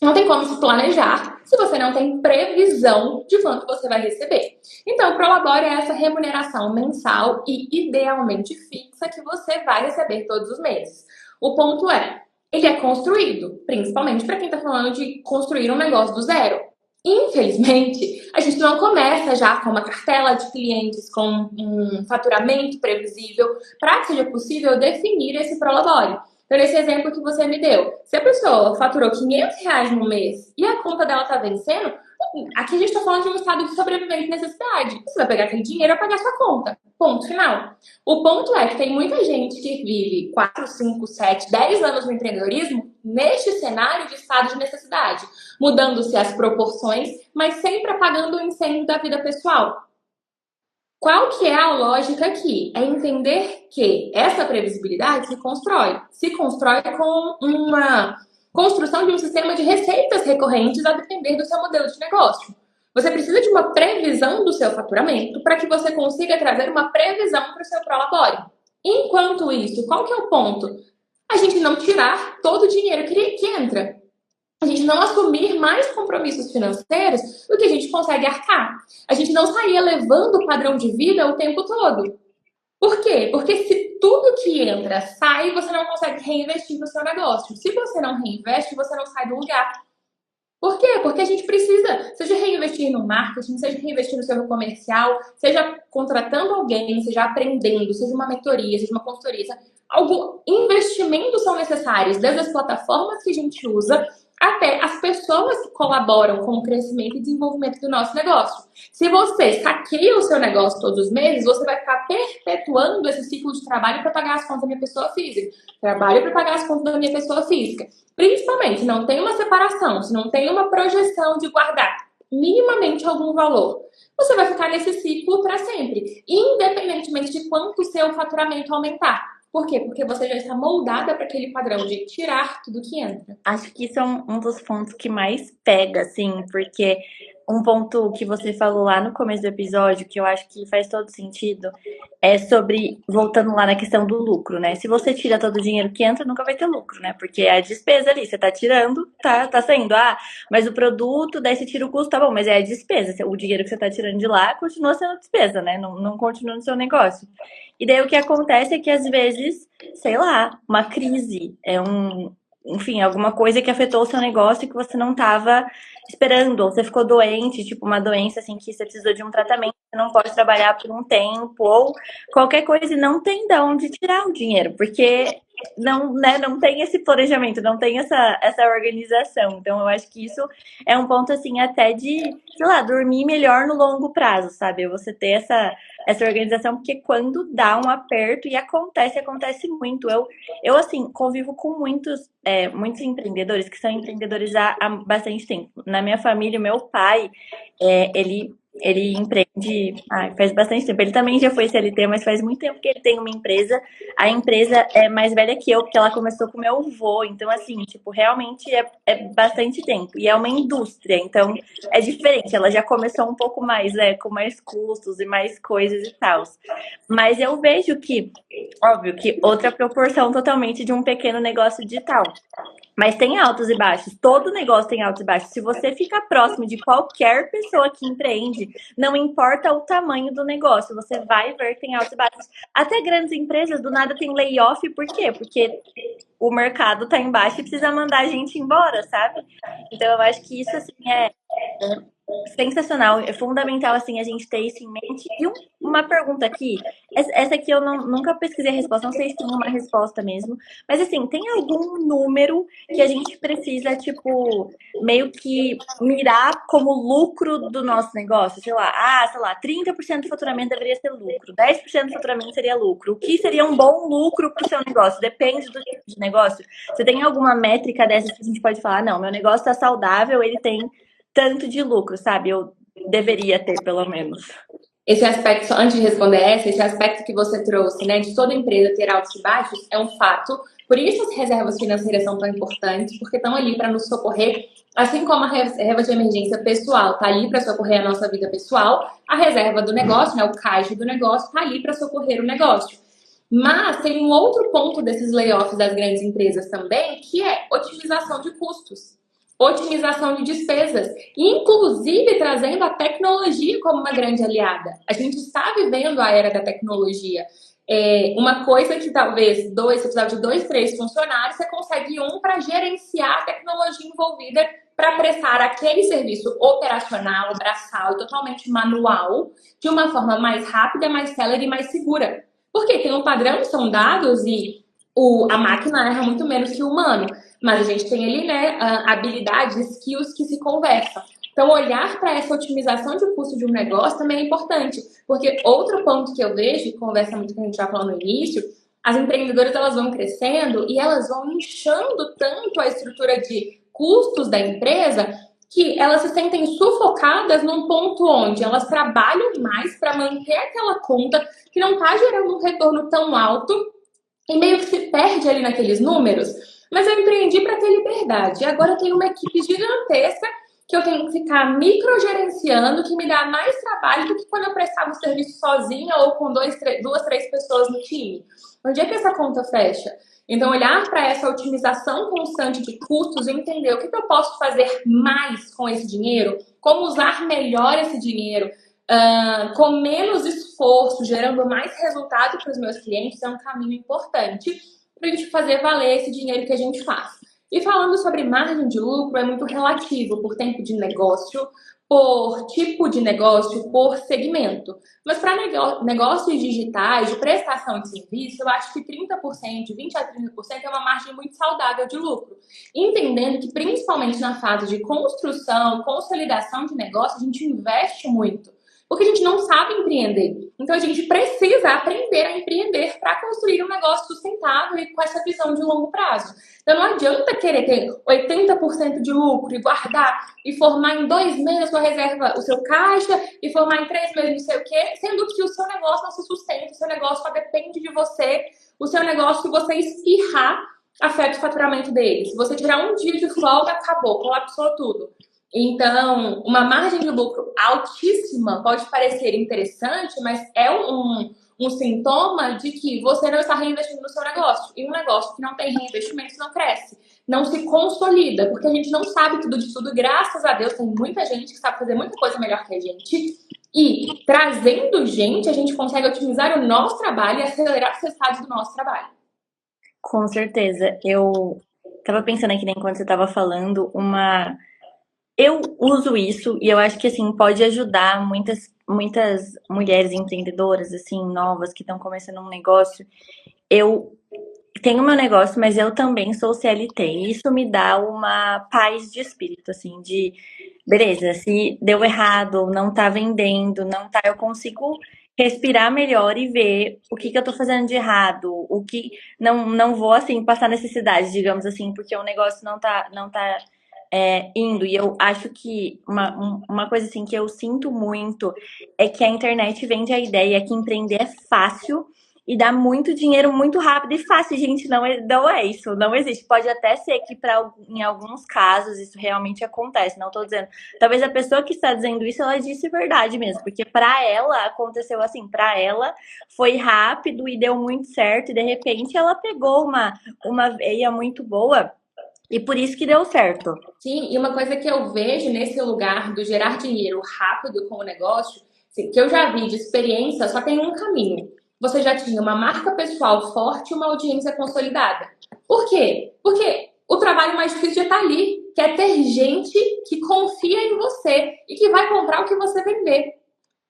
Speaker 2: Não tem como se planejar se você não tem previsão de quanto você vai receber. Então, o Prolabore é essa remuneração mensal e idealmente fixa que você vai receber todos os meses. O ponto é, ele é construído, principalmente para quem está falando de construir um negócio do zero. Infelizmente, a gente não começa já com uma cartela de clientes, com um faturamento previsível, para que seja possível definir esse Prolabore. Então, nesse exemplo que você me deu, se a pessoa faturou R$ 500 no mês e a conta dela está vencendo, aqui a gente está falando de um estado de sobrevivência e necessidade. Você vai pegar aquele dinheiro e pagar sua conta. Ponto final. O ponto é que tem muita gente que vive 4, 5, 7, 10 anos no empreendedorismo neste cenário de estado de necessidade, mudando-se as proporções, mas sempre apagando o incêndio da vida pessoal. Qual que é a lógica aqui? É entender que essa previsibilidade se constrói com uma construção de um sistema de receitas recorrentes a depender do seu modelo de negócio. Você precisa de uma previsão do seu faturamento para que você consiga trazer uma previsão para o seu Prolabore. Enquanto isso, qual que é o ponto? A gente não tirar todo o dinheiro que entra. A gente não assumir mais compromissos financeiros do que a gente consegue arcar. A gente não sair elevando o padrão de vida o tempo todo. Por quê? Porque se tudo que entra sai, você não consegue reinvestir no seu negócio. Se você não reinveste, você não sai do lugar. Por quê? Porque a gente precisa, seja reinvestir no marketing, seja reinvestir no seu comercial, seja contratando alguém, seja aprendendo, seja uma mentoria, seja uma consultoria. Algum investimento são necessários, desde as plataformas que a gente usa até as pessoas que colaboram com o crescimento e desenvolvimento do nosso negócio. Se você saqueia o seu negócio todos os meses, você vai ficar perpetuando esse ciclo de trabalho para pagar as contas da minha pessoa física. Trabalho para pagar as contas da minha pessoa física. Principalmente, se não tem uma separação, se não tem uma projeção de guardar minimamente algum valor, você vai ficar nesse ciclo para sempre, independentemente de quanto o seu faturamento aumentar. Por quê? Porque você já está moldada para aquele padrão de tirar tudo que entra.
Speaker 1: Acho que isso é um dos pontos que mais pega, assim, porque um ponto que você falou lá no começo do episódio, que eu acho que faz todo sentido, é sobre, voltando lá na questão do lucro, né? Se você tira todo o dinheiro que entra, nunca vai ter lucro, né? Porque é a despesa ali, você tá tirando, tá saindo. Mas o produto, daí você tira o custo, tá bom, mas é a despesa. O dinheiro que você tá tirando de lá continua sendo despesa, né? Não continua no seu negócio. E daí o que acontece é que às vezes, sei lá, uma crise, enfim, alguma coisa que afetou o seu negócio e que você não estava esperando, ou você ficou doente, tipo uma doença assim que você precisou de um tratamento, você não pode trabalhar por um tempo, ou qualquer coisa e não tem de onde tirar o dinheiro, porque não, né, não tem esse planejamento, não tem essa organização. Então, eu acho que isso é um ponto, assim, até de, sei lá, dormir melhor no longo prazo, sabe? Você ter essa organização, porque quando dá um aperto, e acontece muito. Eu assim, convivo com muitos empreendedores que são empreendedores há bastante tempo. Na minha família, o meu pai, ele empreende faz bastante tempo. Ele também já foi CLT, mas faz muito tempo que ele tem uma empresa. A empresa é mais velha que eu, porque ela começou com meu avô. Então, assim, tipo, realmente é bastante tempo. E é uma indústria, então é diferente. Ela já começou um pouco mais, né, com mais custos e mais coisas e tal. Mas eu vejo que, óbvio, que outra proporção totalmente de um pequeno negócio digital. Mas tem altos e baixos. Todo negócio tem altos e baixos. Se você fica próximo de qualquer pessoa que empreende, não importa o tamanho do negócio, você vai ver que tem altos e baixos. Até grandes empresas, do nada, tem layoff. Por quê? Porque o mercado tá embaixo e precisa mandar a gente embora, sabe? Então, eu acho que isso, assim, é sensacional, é fundamental assim a gente ter isso em mente. E uma pergunta aqui, essa aqui eu nunca pesquisei a resposta, não sei se tem uma resposta mesmo, mas assim, tem algum número que a gente precisa, tipo, meio que mirar como lucro do nosso negócio? Sei lá, 30% do faturamento deveria ser lucro, 10% do faturamento seria lucro. O que seria um bom lucro para o seu negócio? Depende do tipo de negócio. Você tem alguma métrica dessas que a gente pode falar, não, meu negócio está saudável, ele tem tanto de lucro, sabe? Eu deveria ter, pelo menos.
Speaker 2: Esse aspecto, antes de responder essa, esse aspecto que você trouxe, né, de toda empresa ter altos e baixos, é um fato. Por isso as reservas financeiras são tão importantes, porque estão ali para nos socorrer, assim como a reserva de emergência pessoal está ali para socorrer a nossa vida pessoal, a reserva do negócio, né, o caixa do negócio, está ali para socorrer o negócio. Mas tem um outro ponto desses layoffs das grandes empresas também, que é otimização de custos, otimização de despesas, inclusive trazendo a tecnologia como uma grande aliada. A gente está vivendo a era da tecnologia. Uma coisa que talvez você precisava de 2, 3 funcionários, você consegue um para gerenciar a tecnologia envolvida para prestar aquele serviço operacional, braçal, totalmente manual, de uma forma mais rápida, mais célere e mais segura. Porque tem um padrão, são dados e a máquina erra muito menos que o humano. Mas a gente tem ali, né, habilidades, skills que se conversam. Então, olhar para essa otimização de custo de um negócio também é importante. Porque outro ponto que eu vejo, que conversa muito com a gente já falou no início, as empreendedoras elas vão crescendo e elas vão inchando tanto a estrutura de custos da empresa que elas se sentem sufocadas num ponto onde elas trabalham mais para manter aquela conta que não está gerando um retorno tão alto e meio que se perde ali naqueles números. Mas eu empreendi para ter liberdade. E agora eu tenho uma equipe gigantesca que eu tenho que ficar microgerenciando, que me dá mais trabalho do que quando eu prestava o serviço sozinha ou com duas, três pessoas no time. Onde é que essa conta fecha? Então, olhar para essa otimização constante de custos e entender o que eu posso fazer mais com esse dinheiro, como usar melhor esse dinheiro, com menos esforço, gerando mais resultado para os meus clientes, é um caminho importante para a gente fazer valer esse dinheiro que a gente faz. E falando sobre margem de lucro, é muito relativo por tempo de negócio, por tipo de negócio, por segmento. Mas para negócios digitais, de prestação de serviço, eu acho que 30%, de 20% a 30% é uma margem muito saudável de lucro. Entendendo que, principalmente na fase de construção, consolidação de negócio, a gente investe muito. Porque a gente não sabe empreender. Então a gente precisa aprender a empreender para construir um negócio sustentável e com essa visão de longo prazo. Então não adianta querer ter 80% de lucro e guardar e formar em 2 meses sua reserva, o seu caixa e formar em 3 meses não sei o quê, sendo que o seu negócio não se sustenta, o seu negócio só depende de você, o seu negócio, se você espirrar, afeta o faturamento dele. Se você tirar um dia de folga, acabou, colapsou tudo. Então, uma margem de lucro altíssima pode parecer interessante, mas é um sintoma de que você não está reinvestindo no seu negócio. E um negócio que não tem reinvestimento não cresce, não se consolida, porque a gente não sabe tudo de tudo. Graças a Deus, tem muita gente que sabe fazer muita coisa melhor que a gente. E trazendo gente, a gente consegue otimizar o nosso trabalho e acelerar os resultados do nosso trabalho.
Speaker 1: Com certeza. Eu tava pensando aqui, né, enquanto você tava falando, eu uso isso e eu acho que assim pode ajudar muitas mulheres empreendedoras assim novas que estão começando um negócio. Eu tenho meu negócio, mas eu também sou CLT. E isso me dá uma paz de espírito, assim, de beleza, se deu errado, não tá vendendo, não tá, eu consigo respirar melhor e ver o que que eu tô fazendo de errado, o que não vou assim passar necessidade, digamos assim, porque o negócio não tá indo. E eu acho que uma coisa assim que eu sinto muito é que a internet vende a ideia que empreender é fácil e dá muito dinheiro muito rápido e fácil. Gente, não é isso, não existe. Pode até ser que em alguns casos isso realmente acontece, não tô dizendo. Talvez a pessoa que está dizendo isso, ela disse verdade mesmo, porque para ela aconteceu assim, para ela foi rápido e deu muito certo e de repente ela pegou uma veia muito boa e por isso que deu certo.
Speaker 2: Sim, e uma coisa que eu vejo nesse lugar do gerar dinheiro rápido com o negócio, assim, que eu já vi de experiência, só tem um caminho. Você já tinha uma marca pessoal forte e uma audiência consolidada. Por quê? Porque o trabalho mais difícil já está ali, que é ter gente que confia em você e que vai comprar o que você vender.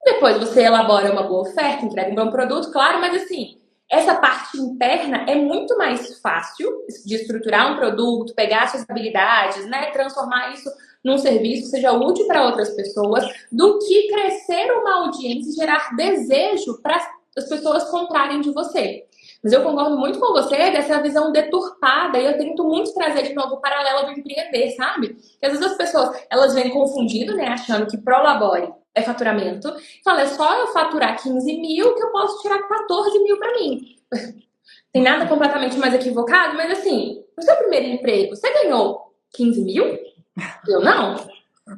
Speaker 2: Depois você elabora uma boa oferta, entrega um bom produto, claro, mas assim, essa parte interna é muito mais fácil de estruturar um produto, pegar suas habilidades, né, transformar isso num serviço que seja útil para outras pessoas, do que crescer uma audiência e gerar desejo para as pessoas comprarem de você. Mas eu concordo muito com você dessa visão deturpada e eu tento muito trazer de novo o paralelo do empreender, sabe? Porque às vezes as pessoas, elas vêm confundindo, né, achando que prolabore é faturamento. Fala, é só eu faturar 15 mil que eu posso tirar 14 mil para mim. Tem nada completamente mais equivocado, mas assim, no seu primeiro emprego, você ganhou 15 mil? Eu não.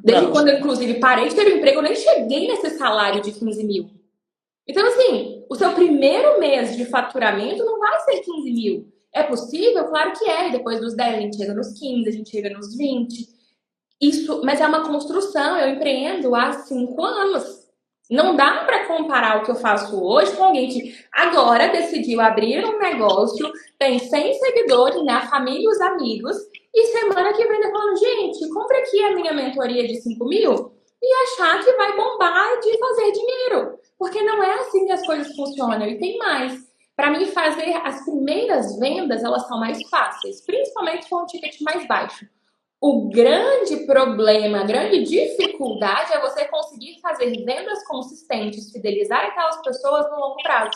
Speaker 2: Desde
Speaker 1: Não.
Speaker 2: quando eu, inclusive, parei de ter um emprego, eu nem cheguei nesse salário de 15 mil. Então, assim, o seu primeiro mês de faturamento não vai ser 15 mil. É possível? Claro que é. E depois dos 10, a gente chega nos 15, a gente chega nos 20. Isso, mas é uma construção. Eu empreendo há 5 anos. Não dá para comparar o que eu faço hoje com alguém que agora decidiu abrir um negócio, tem 100 seguidores, né, a família e os amigos, e semana que vem tá falando, gente, compra aqui a minha mentoria de 5 mil e achar que vai bombar de fazer dinheiro. Porque não é assim que as coisas funcionam. E tem mais. Para mim, fazer as primeiras vendas, elas são mais fáceis, principalmente com um ticket mais baixo. O grande problema, a grande dificuldade é você conseguir fazer vendas consistentes, fidelizar aquelas pessoas no longo prazo.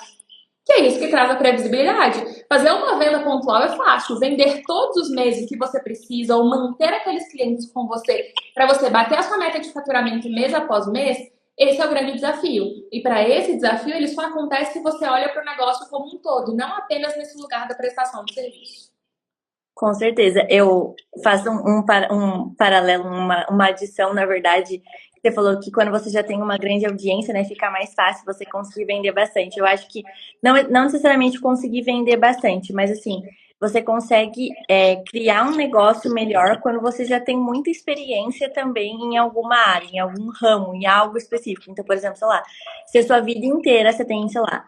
Speaker 2: Que é isso que traz a previsibilidade. Fazer uma venda pontual é fácil. Vender todos os meses que você precisa ou manter aqueles clientes com você para você bater a sua meta de faturamento mês após mês, esse é o grande desafio. E para esse desafio, ele só acontece se você olha para o negócio como um todo, não apenas nesse lugar da prestação de serviço.
Speaker 1: Com certeza. Eu faço um paralelo, uma adição, na verdade. Você falou que quando você já tem uma grande audiência, né, fica mais fácil você conseguir vender bastante. Eu acho que não necessariamente conseguir vender bastante, mas assim, você consegue criar um negócio melhor quando você já tem muita experiência também em alguma área, em algum ramo, em algo específico. Então, por exemplo, sei lá, se a sua vida inteira você tem, sei lá,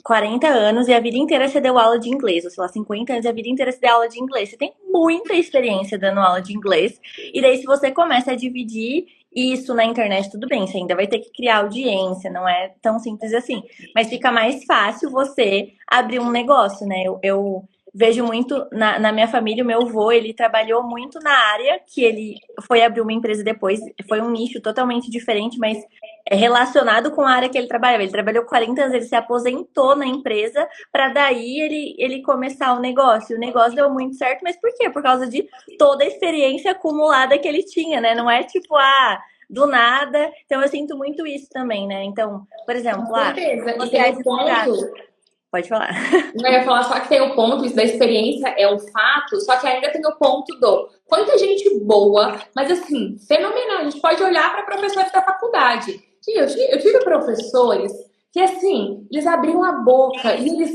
Speaker 1: 40 anos e a vida inteira você deu aula de inglês, ou sei lá, 50 anos e a vida inteira você deu aula de inglês. Você tem muita experiência dando aula de inglês. E daí, se você começa a dividir isso na internet, tudo bem, você ainda vai ter que criar audiência, não é tão simples assim. Mas fica mais fácil você abrir um negócio, né? Eu vejo muito na minha família, o meu avô, ele trabalhou muito na área que ele foi abrir uma empresa depois. Foi um nicho totalmente diferente, mas relacionado com a área que ele trabalhava. Ele trabalhou 40 anos, ele se aposentou na empresa para daí ele começar o negócio. O negócio deu muito certo, mas por quê? Por causa de toda a experiência acumulada que ele tinha, né? Não é tipo, do nada. Então eu sinto muito isso também, né? Então, por exemplo,
Speaker 2: Com certeza. E
Speaker 1: você
Speaker 2: tem
Speaker 1: é
Speaker 2: o
Speaker 1: advogado.
Speaker 2: ponto.
Speaker 1: Pode falar.
Speaker 2: Eu ia falar só que tem o ponto, isso da experiência é um fato, só que ainda tem o ponto do quanta gente boa, mas assim, fenomenal. A gente pode olhar para professores da faculdade. Eu tive professores que, assim, eles abriam a boca e eles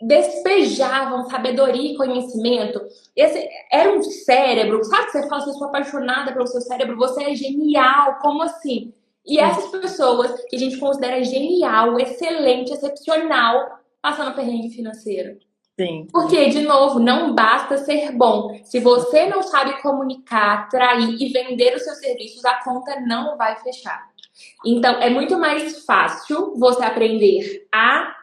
Speaker 2: despejavam sabedoria e conhecimento. Esse era um cérebro, sabe que você fala assim, eu sou apaixonada pelo seu cérebro, você é genial, como assim? E essas pessoas que a gente considera genial, excelente, excepcional, passando perrengue financeiro.
Speaker 1: Sim.
Speaker 2: Porque, de novo, não basta ser bom. Se você não sabe comunicar, atrair e vender os seus serviços, a conta não vai fechar. Então, é muito mais fácil você aprender a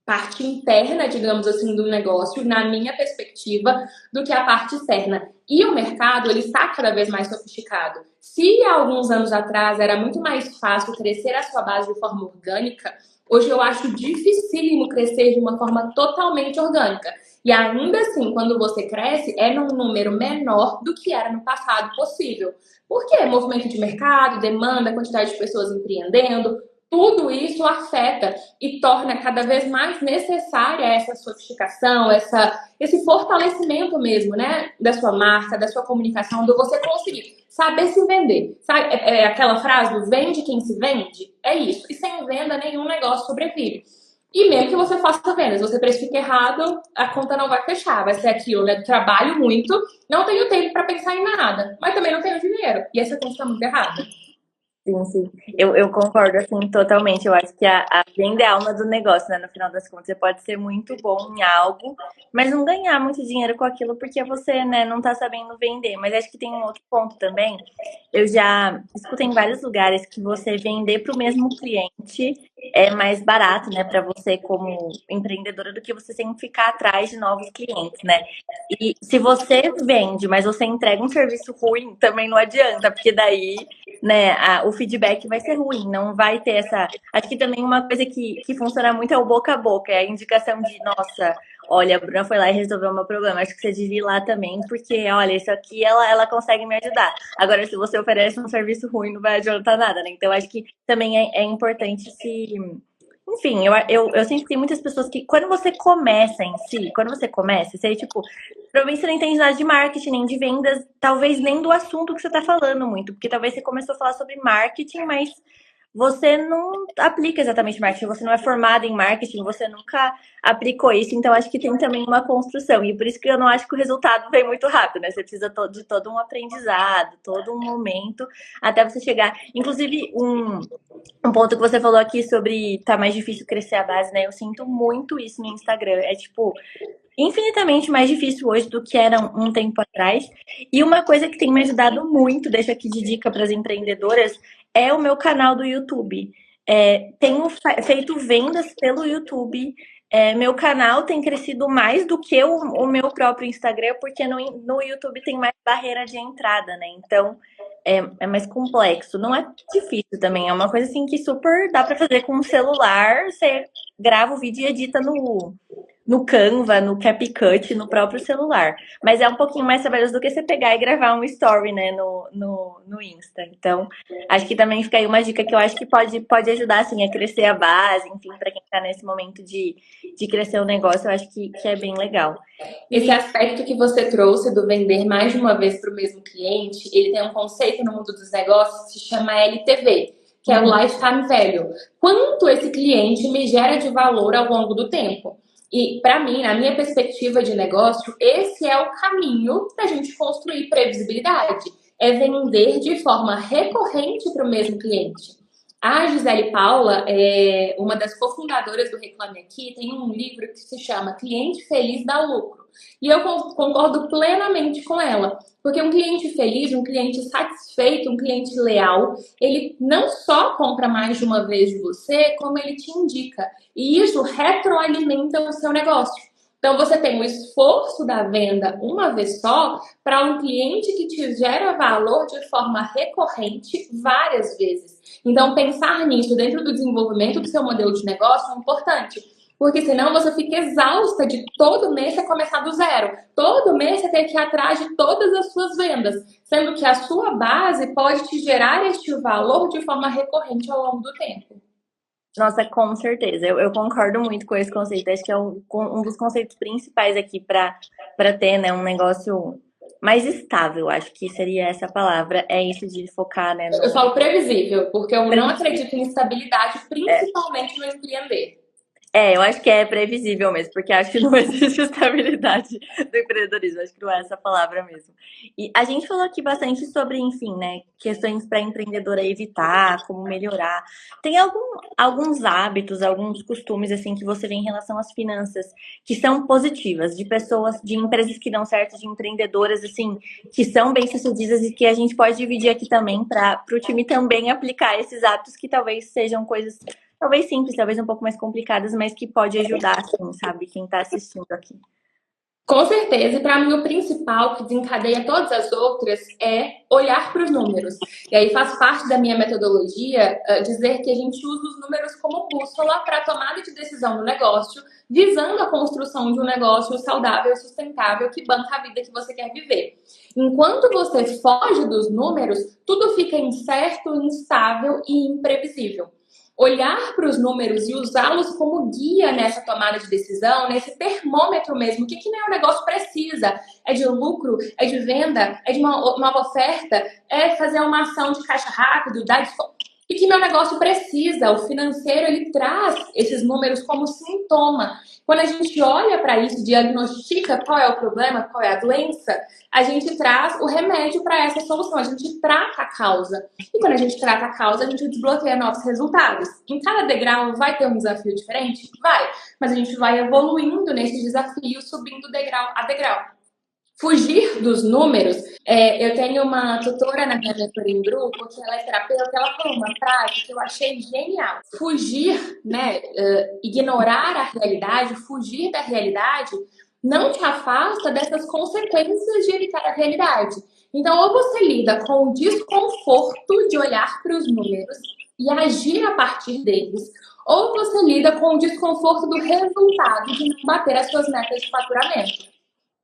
Speaker 2: parte interna, digamos assim, do negócio, na minha perspectiva, do que a parte externa. E o mercado, ele está cada vez mais sofisticado. Se há alguns anos atrás era muito mais fácil crescer a sua base de forma orgânica, hoje eu acho dificílimo crescer de uma forma totalmente orgânica. E ainda assim, quando você cresce, é num número menor do que era no passado possível. Por quê? Movimento de mercado, demanda, quantidade de pessoas empreendendo, tudo isso afeta e torna cada vez mais necessária essa sofisticação, esse fortalecimento mesmo, né? Da sua marca, da sua comunicação, do você conseguir saber se vender. Sabe? É aquela frase do vende quem se vende? É isso. E sem venda, nenhum negócio sobrevive. E mesmo que você faça vendas, você precifica errado, a conta não vai fechar. Vai ser aquilo, né? Trabalho muito, não tenho tempo para pensar em nada, mas também não tenho dinheiro. E essa conta está muito errada.
Speaker 1: Sim, sim. Eu concordo, assim, totalmente. Eu acho que a venda é a alma do negócio, né? No final das contas, você pode ser muito bom em algo, mas não ganhar muito dinheiro com aquilo porque você, né, não tá sabendo vender. Mas acho que tem um outro ponto também. Eu já escutei em vários lugares que você vender para o mesmo cliente é mais barato, né, para você como empreendedora do que você sempre ficar atrás de novos clientes, né? E se você vende, mas você entrega um serviço ruim, também não adianta, porque daí, né, o feedback vai ser ruim, não vai ter essa. Acho que também uma coisa que funciona muito é o boca a boca, é a indicação de, nossa, olha, a Bruna foi lá e resolveu o meu problema, acho que você devia ir lá também, porque, olha, isso aqui ela consegue me ajudar. Agora, se você oferece um serviço ruim, não vai adiantar nada, né? Então, acho que também é importante se. Enfim, eu sinto que tem muitas pessoas que, quando você começa em si, quando você começa, você, tipo, provavelmente você não entende nada de marketing, nem de vendas, talvez nem do assunto que você tá falando muito, porque talvez você começou a falar sobre marketing, mas você não aplica exatamente marketing, você não é formado em marketing, você nunca aplicou isso, então acho que tem também uma construção, e por isso que eu não acho que o resultado vem muito rápido, né? Você precisa de todo um aprendizado, todo um momento até você chegar. Inclusive, um ponto que você falou aqui sobre tá mais difícil crescer a base, né? Eu sinto muito isso no Instagram. É tipo, infinitamente mais difícil hoje do que era um tempo atrás. E uma coisa que tem me ajudado muito, deixo aqui de dica para as empreendedoras, é o meu canal do YouTube. Tenho feito vendas pelo YouTube. Meu canal tem crescido mais do que o meu próprio Instagram, porque no YouTube tem mais barreira de entrada, né? Então é mais complexo. Não é difícil também, é uma coisa assim que super dá para fazer com um celular. Você grava o vídeo e edita no Canva, no CapCut, no próprio celular. Mas é um pouquinho mais trabalhoso do que você pegar e gravar um story, né, no Insta. Então, acho que também fica aí uma dica que eu acho que pode ajudar, assim, a crescer a base, enfim, para quem está nesse momento de crescer o negócio, eu acho que é bem legal.
Speaker 2: Esse aspecto que você trouxe do vender mais de uma vez para o mesmo cliente, ele tem um conceito no mundo dos negócios que se chama LTV, que é o Lifetime Value. Quanto esse cliente me gera de valor ao longo do tempo? E, para mim, na minha perspectiva de negócio, esse é o caminho para a gente construir previsibilidade. É vender de forma recorrente para o mesmo cliente. A Gisele Paula, uma das cofundadoras do Reclame Aqui, tem um livro que se chama Cliente Feliz dá Lucro. E eu concordo plenamente com ela. Porque um cliente feliz, um cliente satisfeito, um cliente leal, ele não só compra mais de uma vez de você, como ele te indica. E isso retroalimenta o seu negócio. Então, você tem o esforço da venda uma vez só para um cliente que te gera valor de forma recorrente várias vezes. Então, pensar nisso dentro do desenvolvimento do seu modelo de negócio é importante. Porque senão você fica exausta de todo mês você começar do zero. Todo mês você tem que ir atrás de todas as suas vendas. Sendo que a sua base pode te gerar este valor de forma recorrente ao longo do tempo.
Speaker 1: Nossa, com certeza. Eu concordo muito com esse conceito. Acho que é um dos conceitos principais aqui para ter, né, um negócio mais estável. Acho que seria essa a palavra. É isso de focar, né,
Speaker 2: Eu falo previsível, porque eu não
Speaker 1: previsível.
Speaker 2: acredito em estabilidade, principalmente no empreender.
Speaker 1: Eu acho que é previsível mesmo, porque acho que não existe estabilidade do empreendedorismo, acho que não é essa palavra mesmo. E a gente falou aqui bastante sobre, enfim, né, questões para a empreendedora evitar, como melhorar. Tem alguns hábitos, alguns costumes, assim, que você vê em relação às finanças que são positivas, de pessoas, de empresas que dão certo, de empreendedoras, assim, que são bem-sucedidas e que a gente pode dividir aqui também para o time também aplicar esses hábitos que talvez sejam coisas talvez simples, talvez um pouco mais complicadas, mas que pode ajudar, assim, sabe, quem tá assistindo aqui.
Speaker 2: Com certeza, e para mim o principal que desencadeia todas as outras é olhar para os números. E aí faz parte da minha metodologia dizer que a gente usa os números como bússola para a tomada de decisão no negócio, visando a construção de um negócio saudável e sustentável que banca a vida que você quer viver. Enquanto você foge dos números, tudo fica incerto, instável e imprevisível. Olhar para os números e usá-los como guia nessa tomada de decisão, nesse termômetro mesmo. O que meu negócio precisa? É de lucro? É de venda? É de uma nova oferta? É fazer uma ação de caixa rápido? Dar desconto? O que meu negócio precisa? O financeiro, ele traz esses números como sintoma. Quando a gente olha para isso, diagnostica qual é o problema, qual é a doença, a gente traz o remédio para essa solução, a gente trata a causa. E quando a gente trata a causa, a gente desbloqueia novos resultados. Em cada degrau vai ter um desafio diferente? Vai. Mas a gente vai evoluindo nesse desafio, subindo degrau a degrau. Fugir dos números. Eu tenho uma tutora na minha mentoria em grupo, que ela é terapeuta, ela falou uma frase que eu achei genial. Fugir, né? Ignorar a realidade, fugir da realidade, não te afasta dessas consequências de evitar a realidade. Então, ou você lida com o desconforto de olhar para os números e agir a partir deles, ou você lida com o desconforto do resultado de não bater as suas metas de faturamento.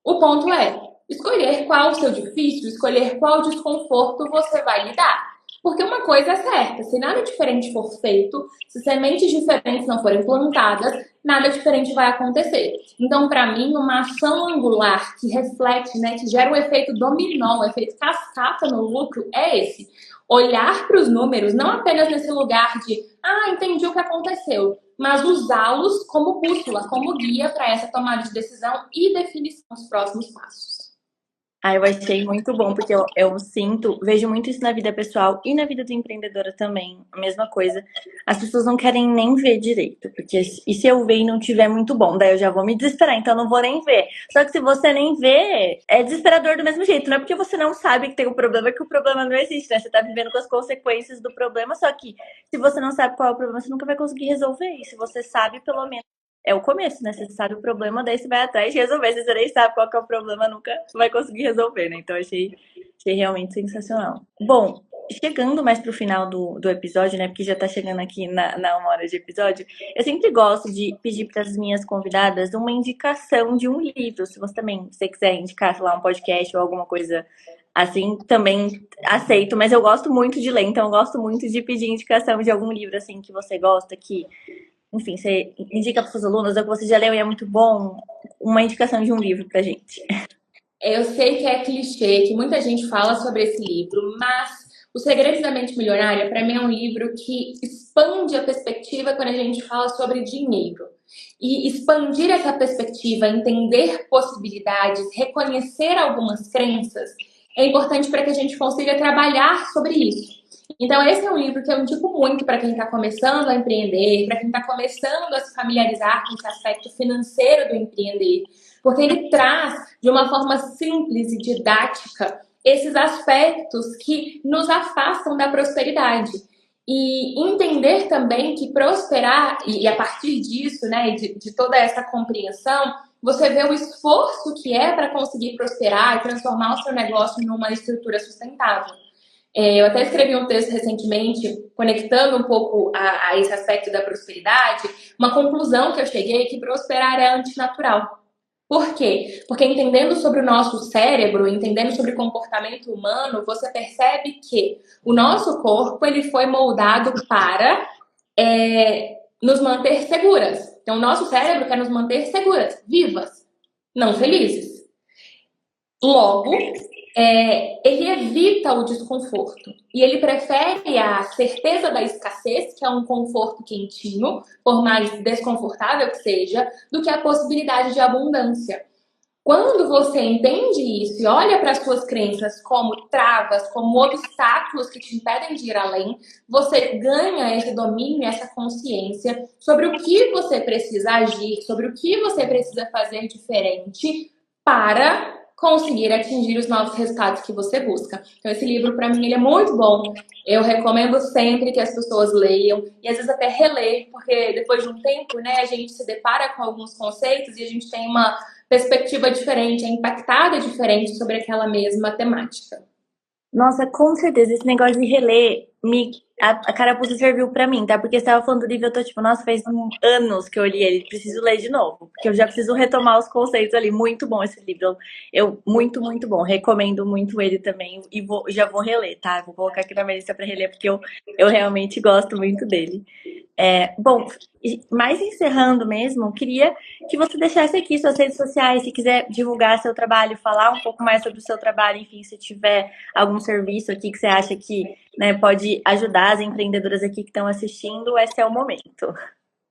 Speaker 2: O ponto é escolher qual o seu difícil, escolher qual desconforto você vai lidar. Porque uma coisa é certa, se nada diferente for feito, se sementes diferentes não forem plantadas, nada diferente vai acontecer. Então, para mim, uma ação angular que reflete, né, que gera um efeito dominó, um efeito cascata no lucro, é esse. Olhar para os números, não apenas nesse lugar de, entendi o que aconteceu, mas usá-los como bússola, como guia para essa tomada de decisão e definição dos próximos passos.
Speaker 1: Eu achei muito bom, porque eu sinto, vejo muito isso na vida pessoal e na vida do empreendedora também, a mesma coisa. As pessoas não querem nem ver direito, porque e se eu ver e não tiver muito bom, daí eu já vou me desesperar, então eu não vou nem ver. Só que se você nem vê, é desesperador do mesmo jeito, não é porque você não sabe que tem um problema que o problema não existe, né? Você tá vivendo com as consequências do problema, só que se você não sabe qual é o problema, você nunca vai conseguir resolver. E se você sabe, pelo menos é o começo, né? Você sabe o problema, daí você vai atrás de resolver. Se você nem sabe qual que é o problema, nunca vai conseguir resolver, né? Então, achei realmente sensacional. Bom, chegando mais pro final do episódio, né? Porque já tá chegando aqui na 1 hora de episódio, eu sempre gosto de pedir para as minhas convidadas uma indicação de um livro. Se você também quiser indicar, sei lá, um podcast ou alguma coisa assim, também aceito. Mas eu gosto muito de ler, então eu gosto muito de pedir indicação de algum livro, assim, que você gosta, que enfim, você indica para os seus alunos, ou que você já leu e é muito bom, uma indicação de um livro pra gente.
Speaker 2: Eu sei que é clichê, que muita gente fala sobre esse livro, mas O Segredo da Mente Milionária, para mim, é um livro que expande a perspectiva quando a gente fala sobre dinheiro. E expandir essa perspectiva, entender possibilidades, reconhecer algumas crenças, é importante para que a gente consiga trabalhar sobre isso. Então, esse é um livro que eu indico muito para quem está começando a empreender, para quem está começando a se familiarizar com esse aspecto financeiro do empreender, porque ele traz, de uma forma simples e didática, esses aspectos que nos afastam da prosperidade. E entender também que prosperar, e a partir disso, né, de toda essa compreensão, você vê o esforço que é para conseguir prosperar e transformar o seu negócio numa estrutura sustentável. Eu até escrevi um texto recentemente, conectando um pouco a esse aspecto da prosperidade, uma conclusão que eu cheguei é que prosperar é antinatural. Por quê? Porque entendendo sobre o nosso cérebro, entendendo sobre o comportamento humano, você percebe que o nosso corpo ele foi moldado para nos manter seguras. Então, o nosso cérebro quer nos manter seguras, vivas, não felizes. Logo, ele evita o desconforto e ele prefere a certeza da escassez, que é um conforto quentinho, por mais desconfortável que seja, do que a possibilidade de abundância. Quando você entende isso e olha para as suas crenças como travas, como obstáculos que te impedem de ir além, você ganha esse domínio, essa consciência sobre o que você precisa agir, sobre o que você precisa fazer diferente para conseguir atingir os novos resultados que você busca. Então, esse livro, para mim, ele é muito bom. Eu recomendo sempre que as pessoas leiam e às vezes até reler, porque depois de um tempo, né, a gente se depara com alguns conceitos e a gente tem uma perspectiva diferente, é impactada diferente sobre aquela mesma temática.
Speaker 1: Nossa, com certeza. Esse negócio de reler, a carapuça serviu pra mim, tá? Porque você tava falando do livro, eu tô tipo, nossa, faz anos que eu li ele, preciso ler de novo. Porque eu já preciso retomar os conceitos ali. Muito bom esse livro. Muito, muito bom. Recomendo muito ele também. E já vou reler, tá? Vou colocar aqui na minha lista pra reler, porque eu realmente gosto muito dele. Bom, mais encerrando mesmo, queria que você deixasse aqui suas redes sociais, se quiser divulgar seu trabalho, falar um pouco mais sobre o seu trabalho, enfim, se tiver algum serviço aqui que você acha que, né, pode ajudar as empreendedoras aqui que estão assistindo, esse é o momento.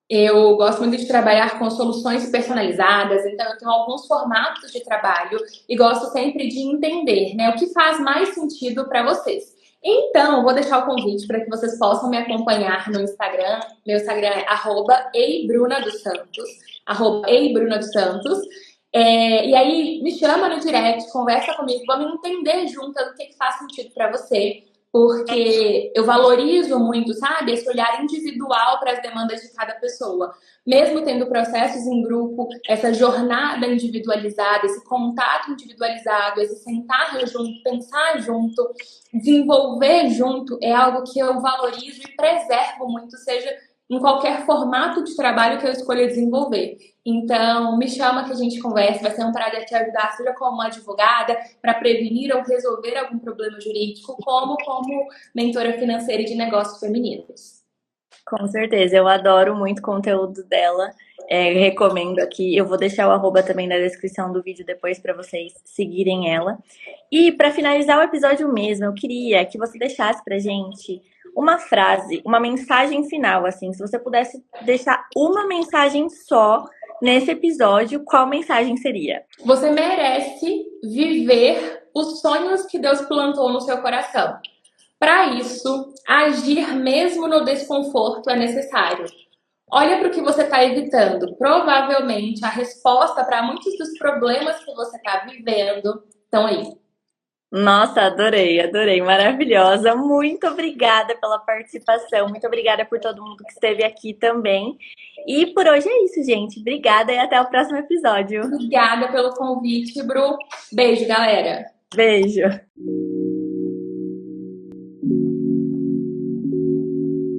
Speaker 2: Eu gosto muito de trabalhar com soluções personalizadas, então eu tenho alguns formatos de trabalho e gosto sempre de entender, né, o que faz mais sentido para vocês. Então, vou deixar o convite para que vocês possam me acompanhar no Instagram. Meu Instagram é @eibruna dos Santos, @eibruna dos Santos. E aí, me chama no direct, conversa comigo, vamos entender juntas o que faz sentido para você, porque eu valorizo muito, sabe, esse olhar individual para as demandas de cada pessoa. Mesmo tendo processos em grupo, essa jornada individualizada, esse contato individualizado, esse sentar junto, pensar junto, desenvolver junto, é algo que eu valorizo e preservo muito, seja em qualquer formato de trabalho que eu escolha desenvolver. Então, me chama que a gente converse, vai ser um prazer te ajudar, seja como uma advogada, para prevenir ou resolver algum problema jurídico, como mentora financeira e de negócios femininos.
Speaker 1: Com certeza, eu adoro muito o conteúdo dela. Recomendo aqui. Eu vou deixar o arroba também na descrição do vídeo depois para vocês seguirem ela. E para finalizar o episódio mesmo, eu queria que você deixasse pra gente uma frase, uma mensagem final, assim, se você pudesse deixar uma mensagem só nesse episódio, qual mensagem seria?
Speaker 2: Você merece viver os sonhos que Deus plantou no seu coração. Para isso, agir mesmo no desconforto é necessário. Olha para o que você está evitando. Provavelmente a resposta para muitos dos problemas que você está vivendo estão aí.
Speaker 1: Nossa, adorei, adorei, maravilhosa. Muito obrigada pela participação, muito obrigada por todo mundo que esteve aqui também. E por hoje é isso, gente. Obrigada e até o próximo episódio.
Speaker 2: Obrigada pelo convite, Bru. Beijo, galera.
Speaker 1: Beijo.